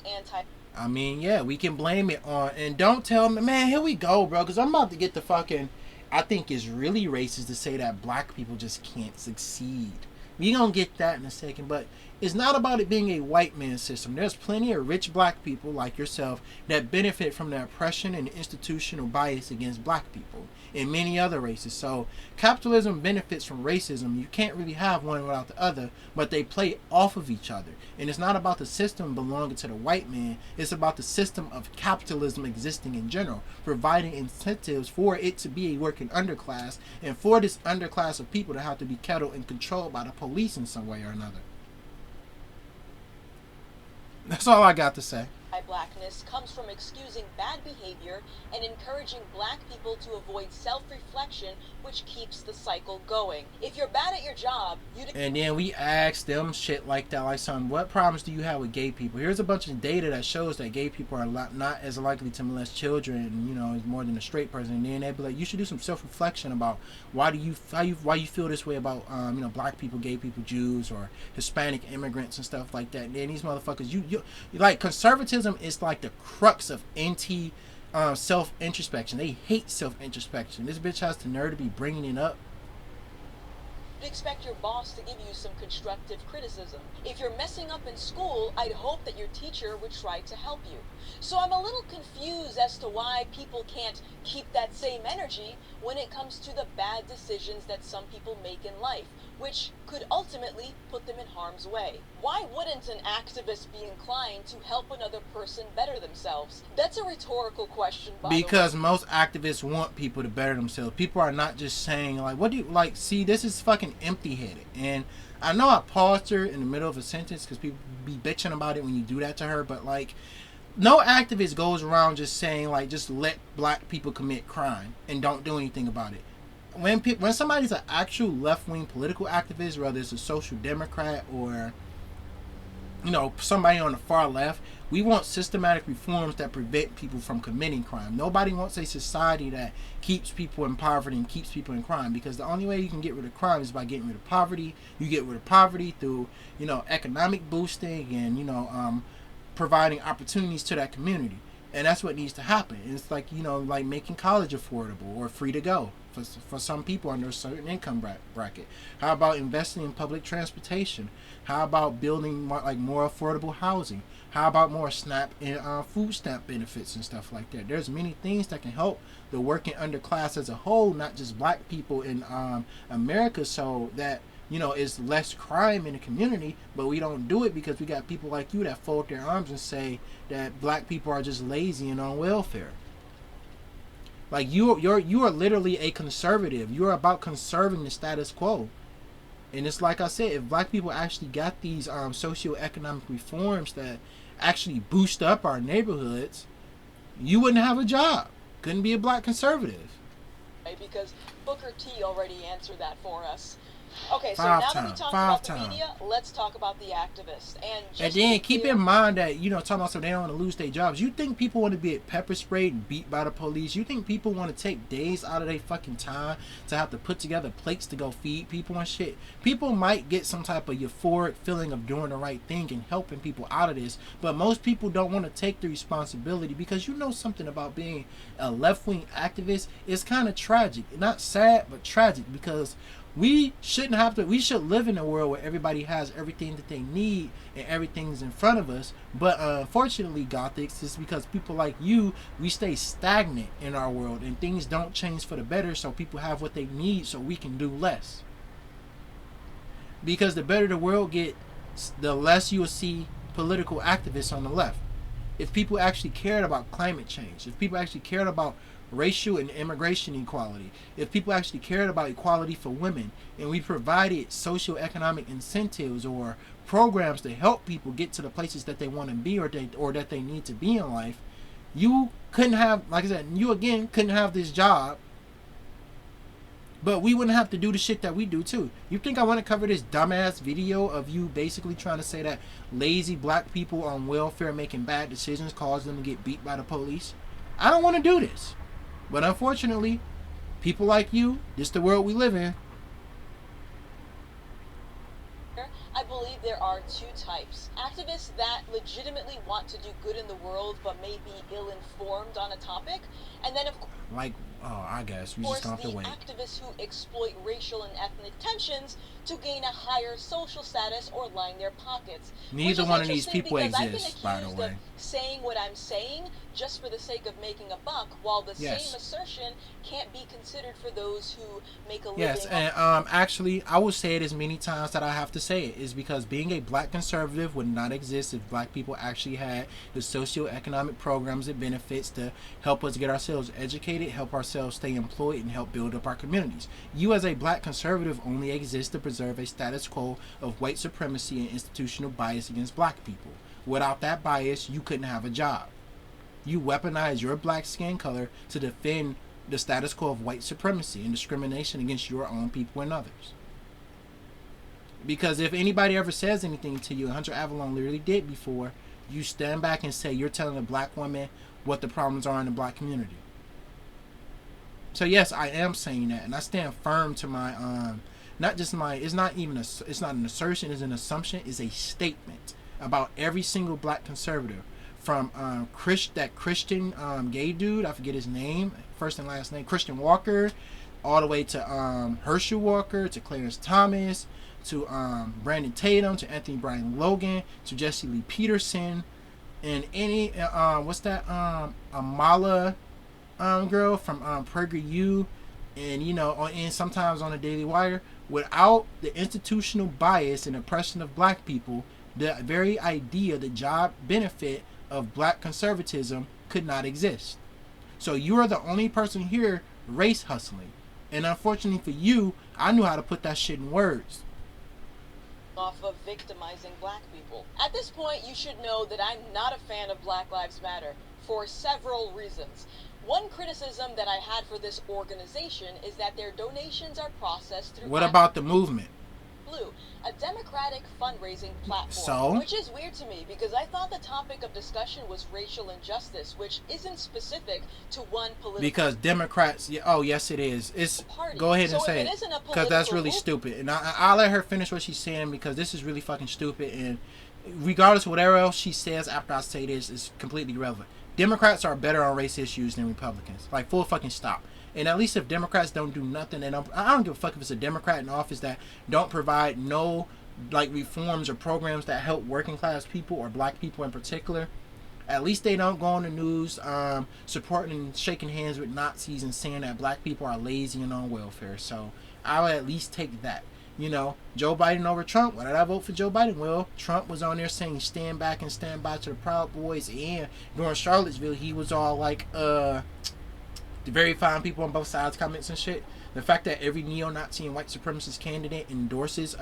S1: I mean, yeah, we can blame it on... And don't tell me... Man, here we go, bro, because I'm about to get the fucking... I think it's really racist to say that black people just can't succeed. We gonna get that in a second, but it's not about it being a white man system. There's plenty of rich black people like yourself that benefit from the oppression and institutional bias against black people and many other races. So capitalism benefits from racism. You can't really have one without the other, but they play off of each other. And it's not about the system belonging to the white man. It's about the system of capitalism existing in general, providing incentives for it to be a working underclass and for this underclass of people to have to be kettled and controlled by the police in some way or another. That's all I got to say.
S2: Blackness comes from excusing bad behavior and encouraging black people to avoid self-reflection, which keeps the cycle going. If you're bad at your job,
S1: and then we ask them shit like that, like, son, what problems do you have with gay people? Here's a bunch of data that shows that gay people are not as likely to molest children, and, you know, more than a straight person. And then they'd be like, you should do some self-reflection about why you feel this way about you know, black people, gay people, Jews, or Hispanic immigrants and stuff like that. And then these motherfuckers, you like, conservatism is like the crux of self-introspection. They hate self-introspection. This bitch has the nerve to be bringing it up.
S2: Expect your boss to give you some constructive criticism. If you're messing up in school, I'd hope that your teacher would try to help you. So I'm a little confused as to why people can't keep that same energy when it comes to the bad decisions that some people make in life, which could ultimately put them in harm's way. Why wouldn't an activist be inclined to help another person better themselves? That's a rhetorical question, by the way.
S1: Because most activists want people to better themselves. People are not just saying, like, what do you, like, see, this is fucking empty-headed. And I know I paused her in the middle of a sentence because people be bitching about it when you do that to her, but, like, no activist goes around just saying, like, just let black people commit crime and don't do anything about it. When somebody's an actual left-wing political activist, whether it's a social democrat or, you know, somebody on the far left, we want systematic reforms that prevent people from committing crime. Nobody wants a society that keeps people in poverty and keeps people in crime, because the only way you can get rid of crime is by getting rid of poverty. You get rid of poverty through, you know, economic boosting and, you know, providing opportunities to that community. And that's what needs to happen. It's like, you know, like making college affordable or free to go for some people under a certain income bracket. How about investing in public transportation? How about building more affordable housing? How about more SNAP and food stamp benefits and stuff like that? There's many things that can help the working underclass as a whole, not just black people in America, so that, you know, it's less crime in the community. But we don't do it because we got people like you that fold their arms and say that black people are just lazy and on welfare. Like, you are literally a conservative. You're about conserving the status quo. And it's like I said, if black people actually got these socioeconomic reforms that actually boost up our neighborhoods, you wouldn't have a job. Couldn't be a black conservative.
S2: because Booker T already answered that for us. Okay, so
S1: Five
S2: now that we
S1: times.
S2: talked
S1: Five
S2: about the
S1: times.
S2: media, let's talk about the activists. And
S1: And
S2: just
S1: then
S2: to be
S1: keep
S2: clear,
S1: in mind that, you know, talking about so they don't want to lose their jobs. You think people want to be pepper sprayed and beat by the police? You think people want to take days out of their fucking time to have to put together plates to go feed people and shit? People might get some type of euphoric feeling of doing the right thing and helping people out of this, but most people don't want to take the responsibility, because you know something about being a left-wing activist. It's kind of tragic. Not sad, but tragic, because we shouldn't have to. We should live in a world where everybody has everything that they need and everything's in front of us. But unfortunately, Gothics, is because people like you, we stay stagnant in our world and things don't change for the better. So people have what they need, so we can do less. Because the better the world gets, the less you will see political activists on the left. If people actually cared about climate change, if people actually cared about racial and immigration equality, if people actually cared about equality for women, and we provided socioeconomic incentives or programs to help people get to the places that they want to be, or that they need to be in life, you couldn't have, like I said, you again couldn't have this job, but we wouldn't have to do the shit that we do too. You think I want to cover this dumbass video of you basically trying to say that lazy black people on welfare making bad decisions cause them to get beat by the police? I don't want to do this. But unfortunately, people like you, this is the world we live in.
S2: I believe there are two types. Activists that legitimately want to do good in the world but may be ill-informed on a topic, and then of
S1: Like, oh, I guess we
S2: course
S1: just don't have to
S2: the
S1: wait.
S2: activists who exploit racial and ethnic tensions to gain a higher social status or line their pockets.
S1: Neither one of these people
S2: because I've been
S1: exists, by the
S2: accused
S1: way.
S2: of saying what I'm saying just for the sake of making a buck, while the
S1: Yes.
S2: same assertion can't be considered for those who make a living.
S1: Yes, and actually, I will say it as many times that I have to say it, is because being a black conservative would not exist if black people actually had the socioeconomic programs and benefits to help us get ourselves educated, help ourselves stay employed, and help build up our communities. You as a black conservative only exist to preserve a status quo of white supremacy and institutional bias against black people. Without that bias, you couldn't have a job. You weaponize your black skin color to defend the status quo of white supremacy and discrimination against your own people and others. Because if anybody ever says anything to you, Hunter Avalon literally did before, you stand back and say you're telling a black woman what the problems are in the black community. So yes, I am saying that, and I stand firm to my not just my, it's not an assertion, it's an assumption, it's a statement about every single black conservative, from that Christian gay dude, I forget his name, first and last name, Christian Walker, all the way to Herschel Walker, to Clarence Thomas, to Brandon Tatum, to Anthony Brian Logan, to Jesse Lee Peterson, and any what's that Amala girl from PragerU, and you know, and sometimes on the Daily Wire. Without the institutional bias and oppression of black people, the very idea, the job benefit of black conservatism could not exist. So you are the only person here race hustling, and unfortunately for you, I knew how to put that shit in words.
S2: Off of victimizing black people. At this point, you should know that I'm not a fan of Black Lives Matter for several reasons. One criticism that I had for this organization is that their donations are processed through
S1: What about the movement?
S2: Blue, a democratic fundraising platform.
S1: So?
S2: Which is weird to me because I thought the topic of discussion was racial injustice, which isn't specific to one political.
S1: Because Democrats, oh yes it is. It's
S2: party.
S1: Go ahead and
S2: So
S1: say
S2: if
S1: it,
S2: it isn't a
S1: because that's really
S2: political
S1: stupid. And I'll let her finish what she's saying, because this is really fucking stupid. And regardless of whatever else she says after I say this, is completely irrelevant. Democrats are better on race issues than Republicans. Like, full fucking stop. And at least if Democrats don't do nothing, I don't give a fuck if it's a Democrat in office that don't provide no like reforms or programs that help working class people or black people in particular. At least they don't go on the news supporting and shaking hands with Nazis and saying that black people are lazy and on welfare. So I would at least take that. You know, Joe Biden over Trump. Why did I vote for Joe Biden? Well, Trump was on there saying stand back and stand by to the Proud Boys, and during Charlottesville he was all like very fine people on both sides comments and shit. The fact that every neo-Nazi and white supremacist candidate endorses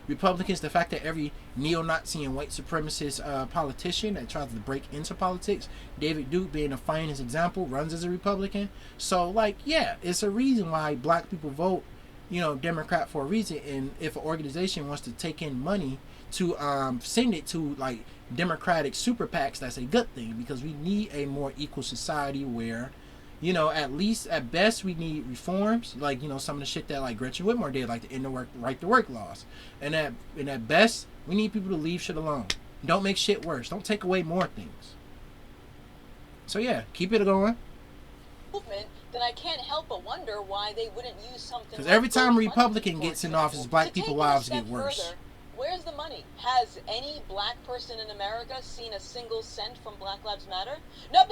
S1: Republicans. The fact that every neo-Nazi and white supremacist politician that tries to break into politics, David Duke being the finest example, runs as a Republican. So, like, yeah, it's a reason why black people vote, Democrat for a reason. And if an organization wants to take in money to send it to, like, Democratic super PACs, that's a good thing, because we need a more equal society where, at least at best we need reforms, like, some of the shit that like Gretchen Whitmer did, like the end the right to work laws, and at best we need people to leave shit alone. Don't make shit worse. Don't take away more things. So yeah, keep it going.
S2: Movement, then I can't help but wonder why they wouldn't use something.
S1: Because every time a Republican gets in office, black people's lives get worse.
S2: Further, where's the money? Has any black person in America seen a single cent from Black Lives Matter? Nope,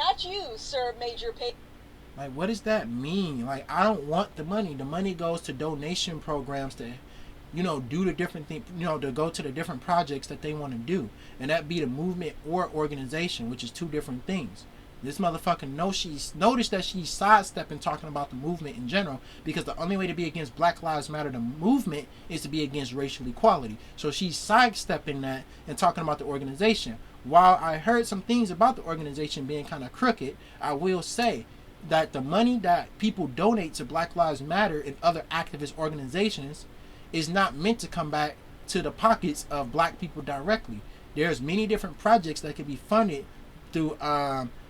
S2: not you, Sir Major Pay.
S1: Like, what does that mean? Like, I don't want the money. The money goes to donation programs to, do the different things, to go to the different projects that they want to do. And that be the movement or organization, which is two different things. This motherfucker noticed that she's sidestepping talking about the movement in general, because the only way to be against Black Lives Matter, the movement, is to be against racial equality. So she's sidestepping that and talking about the organization. While I heard some things about the organization being kind of crooked, I will say that the money that people donate to Black Lives Matter and other activist organizations is not meant to come back to the pockets of black people directly. There's many different projects that can be funded through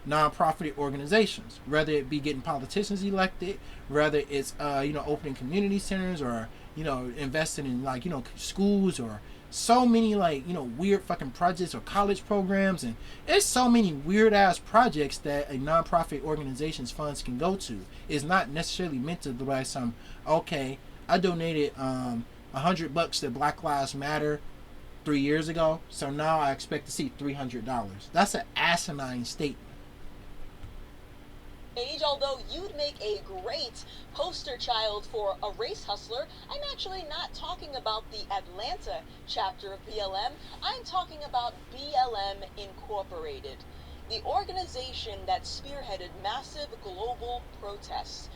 S1: non-profit organizations, whether it be getting politicians elected, whether it's opening community centers, or investing in, like, schools, or so many, like, weird fucking projects or college programs. And there's so many weird ass projects that a non-profit organization's funds can go to. It's not necessarily meant to be like some, okay, I donated $100 to Black Lives Matter 3 years ago, so now I expect to see $300. That's an asinine statement.
S2: Although you'd make a great poster child for a race hustler, I'm actually not talking about the Atlanta chapter of BLM. I'm talking about BLM Incorporated, the organization that spearheaded massive global protests.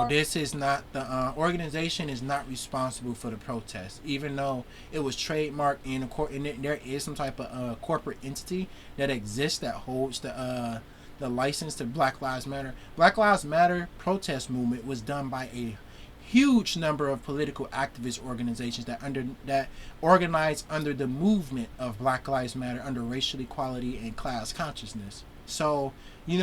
S1: This is not the organization is not responsible for the protests, even though it was trademarked in a court, and there is some type of corporate entity that exists that holds the license to Black Lives Matter. Black Lives Matter protest movement was done by a huge number of political activist organizations that organized under the movement of Black Lives Matter, under racial equality and class consciousness. So,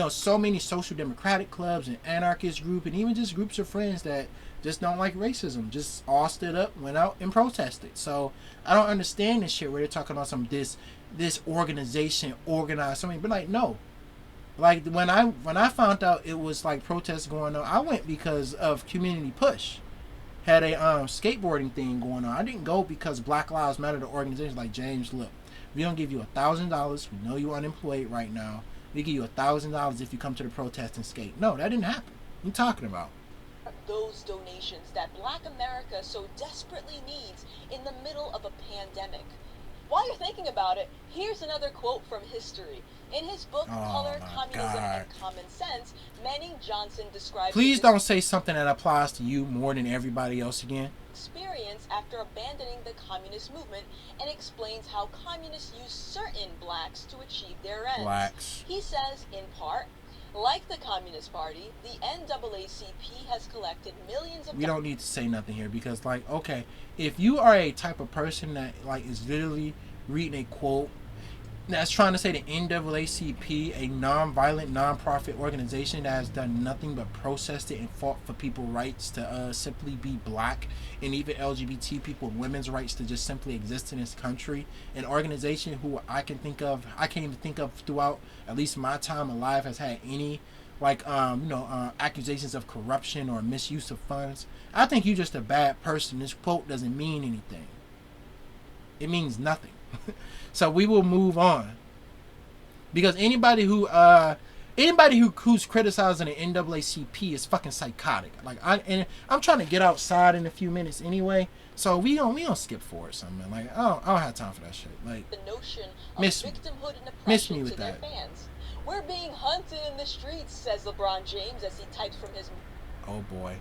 S1: so many social democratic clubs and anarchist groups, and even just groups of friends that just don't like racism, just all stood up, went out and protested. So I don't understand this shit where they're talking about this organization organized something, but like, no. Like, when I found out it was like protests going on, I went because of Community Push had a skateboarding thing going on. I didn't go because Black Lives Matter, the organization. Like, James, look, we don't give you $1,000. We know you're unemployed right now. We give you $1,000 if you come to the protest and skate. No, that didn't happen. What are you talking about?
S2: Those donations that Black America so desperately needs in the middle of a pandemic. While you're thinking about it, here's another quote from history. In his book, Color, Communism, and Common Sense, Manning Johnson describes...
S1: Please don't say something that applies to you more than everybody else again.
S2: ...experience after abandoning the communist movement, and explains how communists use certain blacks to achieve their ends.
S1: Blacks.
S2: He says, in part, like the Communist Party, the NAACP has collected millions of...
S1: We don't need to say nothing here, because, like, okay, if you are a type of person that, like, is literally reading a quote that's trying to say the NAACP, a non-violent, non-profit organization that has done nothing but protested and fought for people's rights to simply be black, and even LGBT people and women's rights to just simply exist in this country, an organization who I can't even think of throughout at least my time alive has had any accusations of corruption or misuse of funds. I think you're just a bad person. This quote doesn't mean anything. It means nothing. So we will move on, because anybody who's criticizing the NAACP is fucking psychotic. Like, I'm trying to get outside in a few minutes anyway, so we don't skip forward something. Like, I don't have time for that shit. Like,
S2: the notion of victimhood and
S1: miss me
S2: oppression
S1: with
S2: to their
S1: that.
S2: fans. We're being hunted in the streets, says LeBron James as he types from his...
S1: Oh boy.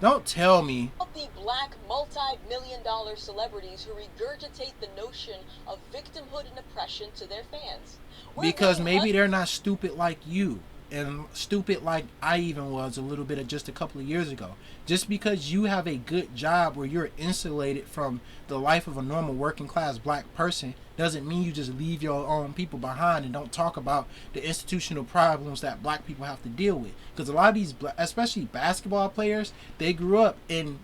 S1: Don't tell me.
S2: The black multi-million-dollar celebrities who regurgitate the notion of victimhood and oppression to their fans.
S1: Because maybe they're not stupid like you. And stupid like I even was a little bit of just a couple of years ago. Just because you have a good job where you're insulated from the life of a normal working class black person doesn't mean you just leave your own people behind and don't talk about the institutional problems that black people have to deal with. Because a lot of these, especially basketball players, they grew up in,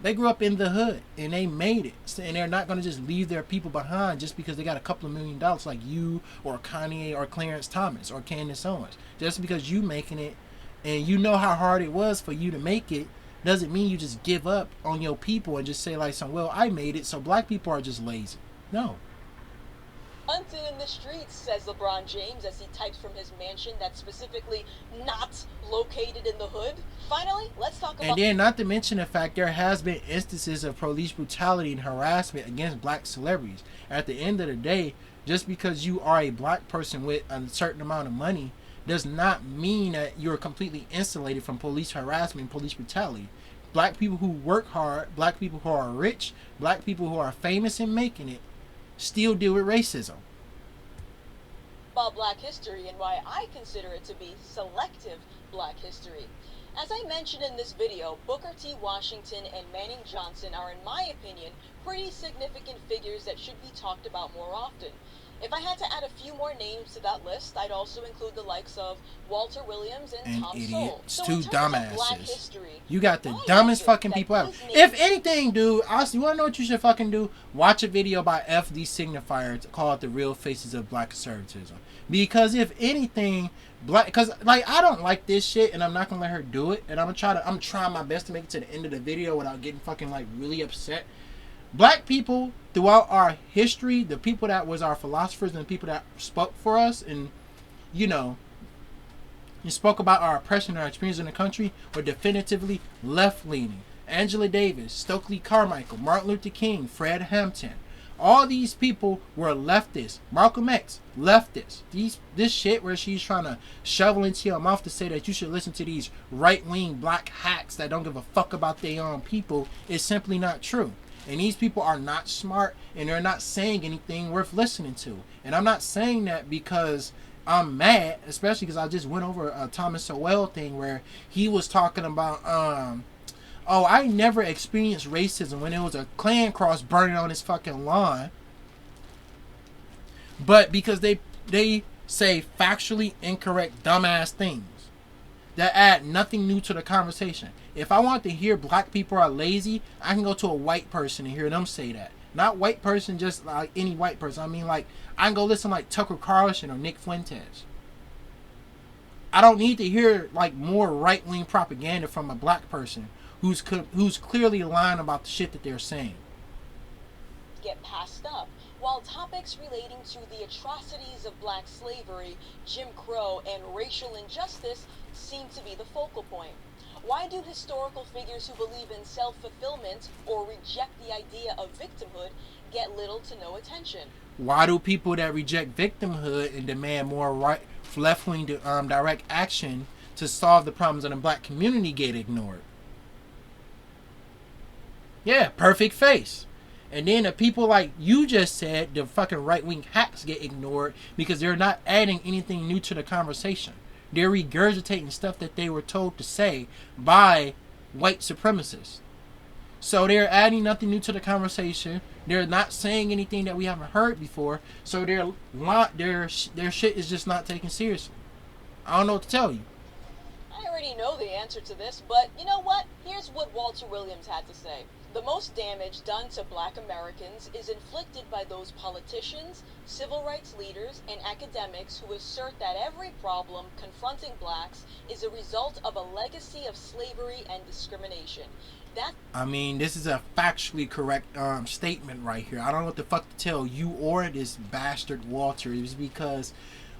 S1: they grew up in the hood and they made it, and they're not going to just leave their people behind just because they got a couple of $1 million like you or Kanye or Clarence Thomas or Candace Owens. Just because you making it and you know how hard it was for you to make it doesn't mean you just give up on your people and just say like, well, I made it, so black people are just lazy. No.
S2: Hunted in the streets, says LeBron James as he types from his mansion that's specifically not located in the hood. Finally, let's talk about...
S1: And then not to mention the fact there has been instances of police brutality and harassment against black celebrities. At the end of the day, just because you are a black person with a certain amount of money does not mean that you're completely insulated from police harassment and police brutality. Black people who work hard, black people who are rich, black people who are famous and making it still deal with racism.
S2: About black history and why I consider it to be selective black history. As I mentioned in this video, Booker T. Washington and Manning Johnson are, in my opinion, pretty significant figures that should be talked about more often. If I had to add a few more names to that list, I'd also include the likes of Walter Williams and Tom Sowell.
S1: So two dumbasses. You got the dumbest fucking people ever. If anything, dude, honestly, you wanna know what you should fucking do? Watch a video by FD Signifier called "The Real Faces of Black Conservatism." Because if anything, because like I don't like this shit, and I'm not gonna let her do it, and I'm trying my best to make it to the end of the video without getting fucking like really upset. Black people throughout our history, the people that was our philosophers and the people that spoke for us and, you spoke about our oppression and our experience in the country were definitively left-leaning. Angela Davis, Stokely Carmichael, Martin Luther King, Fred Hampton. All these people were leftists. Malcolm X, leftist. This shit where she's trying to shovel into your mouth to say that you should listen to these right-wing black hacks that don't give a fuck about their own people is simply not true. And these people are not smart, and they're not saying anything worth listening to. And I'm not saying that because I'm mad, especially because I just went over a Thomas Sowell thing where he was talking about, oh, I never experienced racism when it was a Klan cross burning on his fucking lawn. But because they say factually incorrect, dumbass things that add nothing new to the conversation. If I want to hear black people are lazy, I can go to a white person and hear them say that. Not white person, just like any white person. I mean, like, I can go listen like Tucker Carlson or Nick Fuentes. I don't need to hear like more right-wing propaganda from a black person who's clearly lying about the shit that they're saying.
S2: Get passed up, while topics relating to the atrocities of black slavery, Jim Crow, and racial injustice seem to be the focal point. Why do historical figures who believe in self-fulfillment or reject the idea of victimhood get little to no attention?
S1: Why do people that reject victimhood and demand more left-wing direct action to solve the problems in the black community get ignored? Yeah, perfect face. And then the people like you just said, the fucking right-wing hacks get ignored because they're not adding anything new to the conversation. They're regurgitating stuff that they were told to say by white supremacists. So they're adding nothing new to the conversation. They're not saying anything that we haven't heard before. So their shit is just not taken seriously. I don't know what to tell you.
S2: I already know the answer to this, but you know what? Here's what Walter Williams had to say. The most damage done to black Americans is inflicted by those politicians, civil rights leaders, and academics who assert that every problem confronting blacks is a result of a legacy of slavery and discrimination.
S1: I mean, this is a factually correct statement right here. I don't know what the fuck to tell you or this bastard Walter. It's because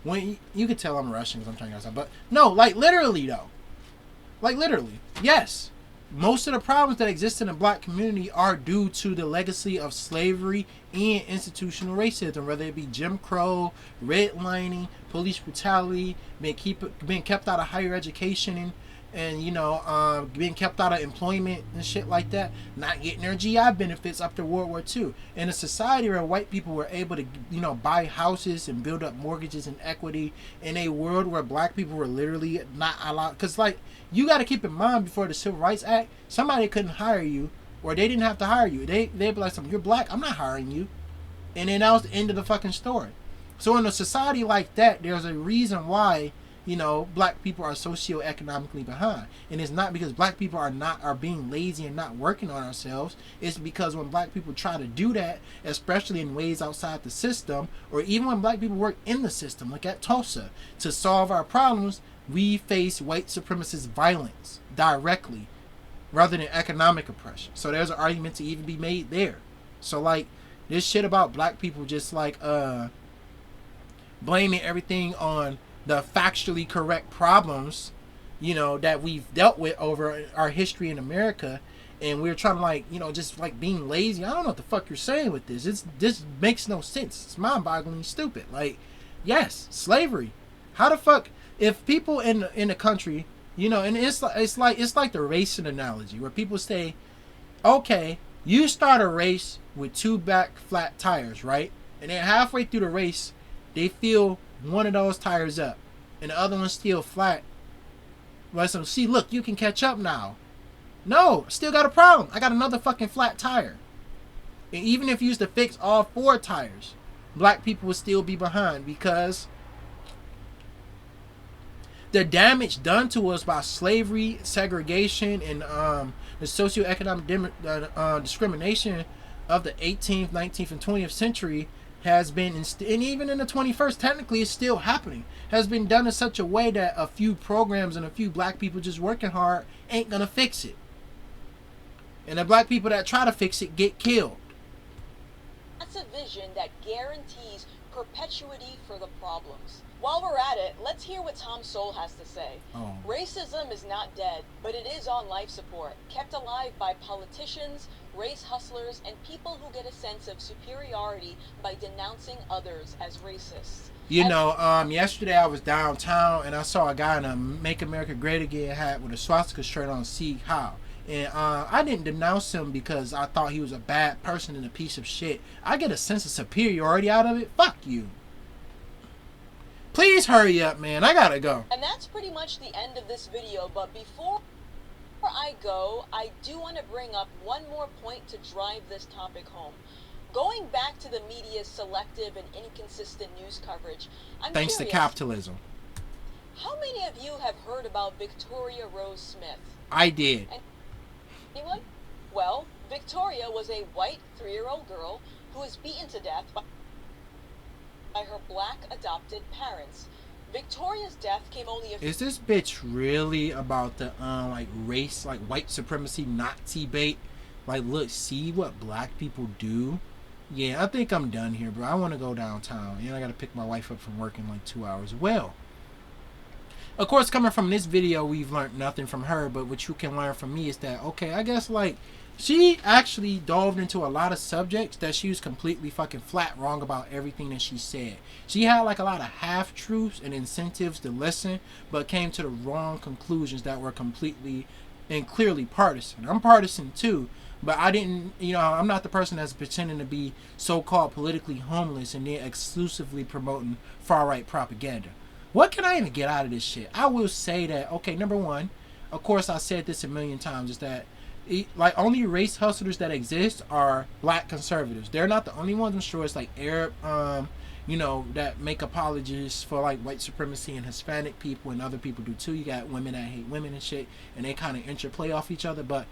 S1: when you can tell I'm Russian because I'm trying to say, but no, like literally though. Like literally, yes. Most of the problems that exist in the black community are due to the legacy of slavery and institutional racism, whether it be Jim Crow, redlining, police brutality, being kept out of higher education, and and being kept out of employment and shit like that, not getting their GI benefits after World War II, in a society where white people were able to buy houses and build up mortgages and equity, in a world where black people were literally not allowed. Because like, you got to keep in mind, before the Civil Rights Act, somebody couldn't hire you, or they didn't have to hire you. They'd be like, you're black, I'm not hiring you. And then that was the end of the fucking story. So in a society like that, there's a reason why black people are socioeconomically behind, and it's not because black people are being lazy and not working on ourselves. It's because when black people try to do that, especially in ways outside the system, or even when black people work in the system, like at Tulsa, to solve our problems, we face white supremacist violence directly rather than economic oppression. So there's an argument to even be made there. So like, this shit about black people just like blaming everything on the factually correct problems, that we've dealt with over our history in America, and we're trying to just like being lazy. I don't know what the fuck you're saying with this. This makes no sense. It's mind-boggling stupid. Like, yes, slavery. How the fuck, if people in the country, and it's like the racing analogy where people say, okay, you start a race with two back flat tires, right? And then halfway through the race, they feel one of those tires up and the other one's still flat. Like, so see, look, you can catch up now. No, still got a problem. I got another fucking flat tire. And even if you used to fix all four tires, black people would still be behind, because the damage done to us by slavery, segregation, and the socioeconomic discrimination of the 18th, 19th, and 20th century has been, and even in the 21st, technically it's still happening, has been done in such a way that a few programs and a few black people just working hard ain't gonna fix it. And the black people that try to fix it get killed.
S2: That's a vision that guarantees perpetuity for the problems. While we're at it, let's hear what Tom Sowell has to say.
S1: Oh.
S2: Racism is not dead, but it is on life support, kept alive by politicians, race hustlers, and people who get a sense of superiority by denouncing others as racists.
S1: Yesterday I was downtown and I saw a guy in a Make America Great Again hat with a swastika shirt on, see how. And I didn't denounce him because I thought he was a bad person and a piece of shit. I get a sense of superiority out of it. Fuck you. Please hurry up, man. I gotta go.
S2: And that's pretty much the end of this video, but before I go, I do want to bring up one more point to drive this topic home. Going back to the media's selective and inconsistent news coverage, I'm
S1: thanks
S2: curious,
S1: to capitalism.
S2: How many of you have heard about Victoria Rose Smith?
S1: I did.
S2: Anyone? Well, Victoria was a white 3-year-old girl who was beaten to death by her black adopted parents. Victoria's death came only
S1: Is this bitch really about the race, like white supremacy Nazi bait? Like, look, see what black people do? Yeah, I think I'm done here, bro. I want to go downtown. I gotta pick my wife up from work in like 2 hours. Well, of course, coming from this video, we've learned nothing from her, but what you can learn from me is that, okay, I guess like she actually delved into a lot of subjects that she was completely fucking flat wrong about everything that she said. She had like a lot of half-truths and incentives to listen, but came to the wrong conclusions that were completely and clearly partisan. I'm partisan too, but I didn't, I'm not the person that's pretending to be so-called politically homeless and then exclusively promoting far-right propaganda. What can I even get out of this shit? I will say that, okay, number one, of course I said this a million times, is that like only race hustlers that exist are black conservatives. They're not the only ones. I'm sure it's like Arab that make apologies for like white supremacy, and Hispanic people and other people do too. You got women that hate women and shit, and they kind of interplay off each other. But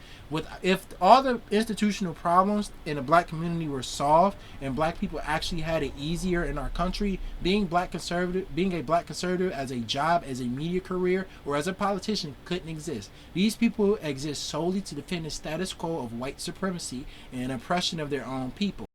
S1: if all the institutional problems in the black community were solved and black people actually had it easier in our country, being a black conservative as a job, as a media career, or as a politician couldn't exist. These people exist solely to defend the status quo of white supremacy and oppression of their own people.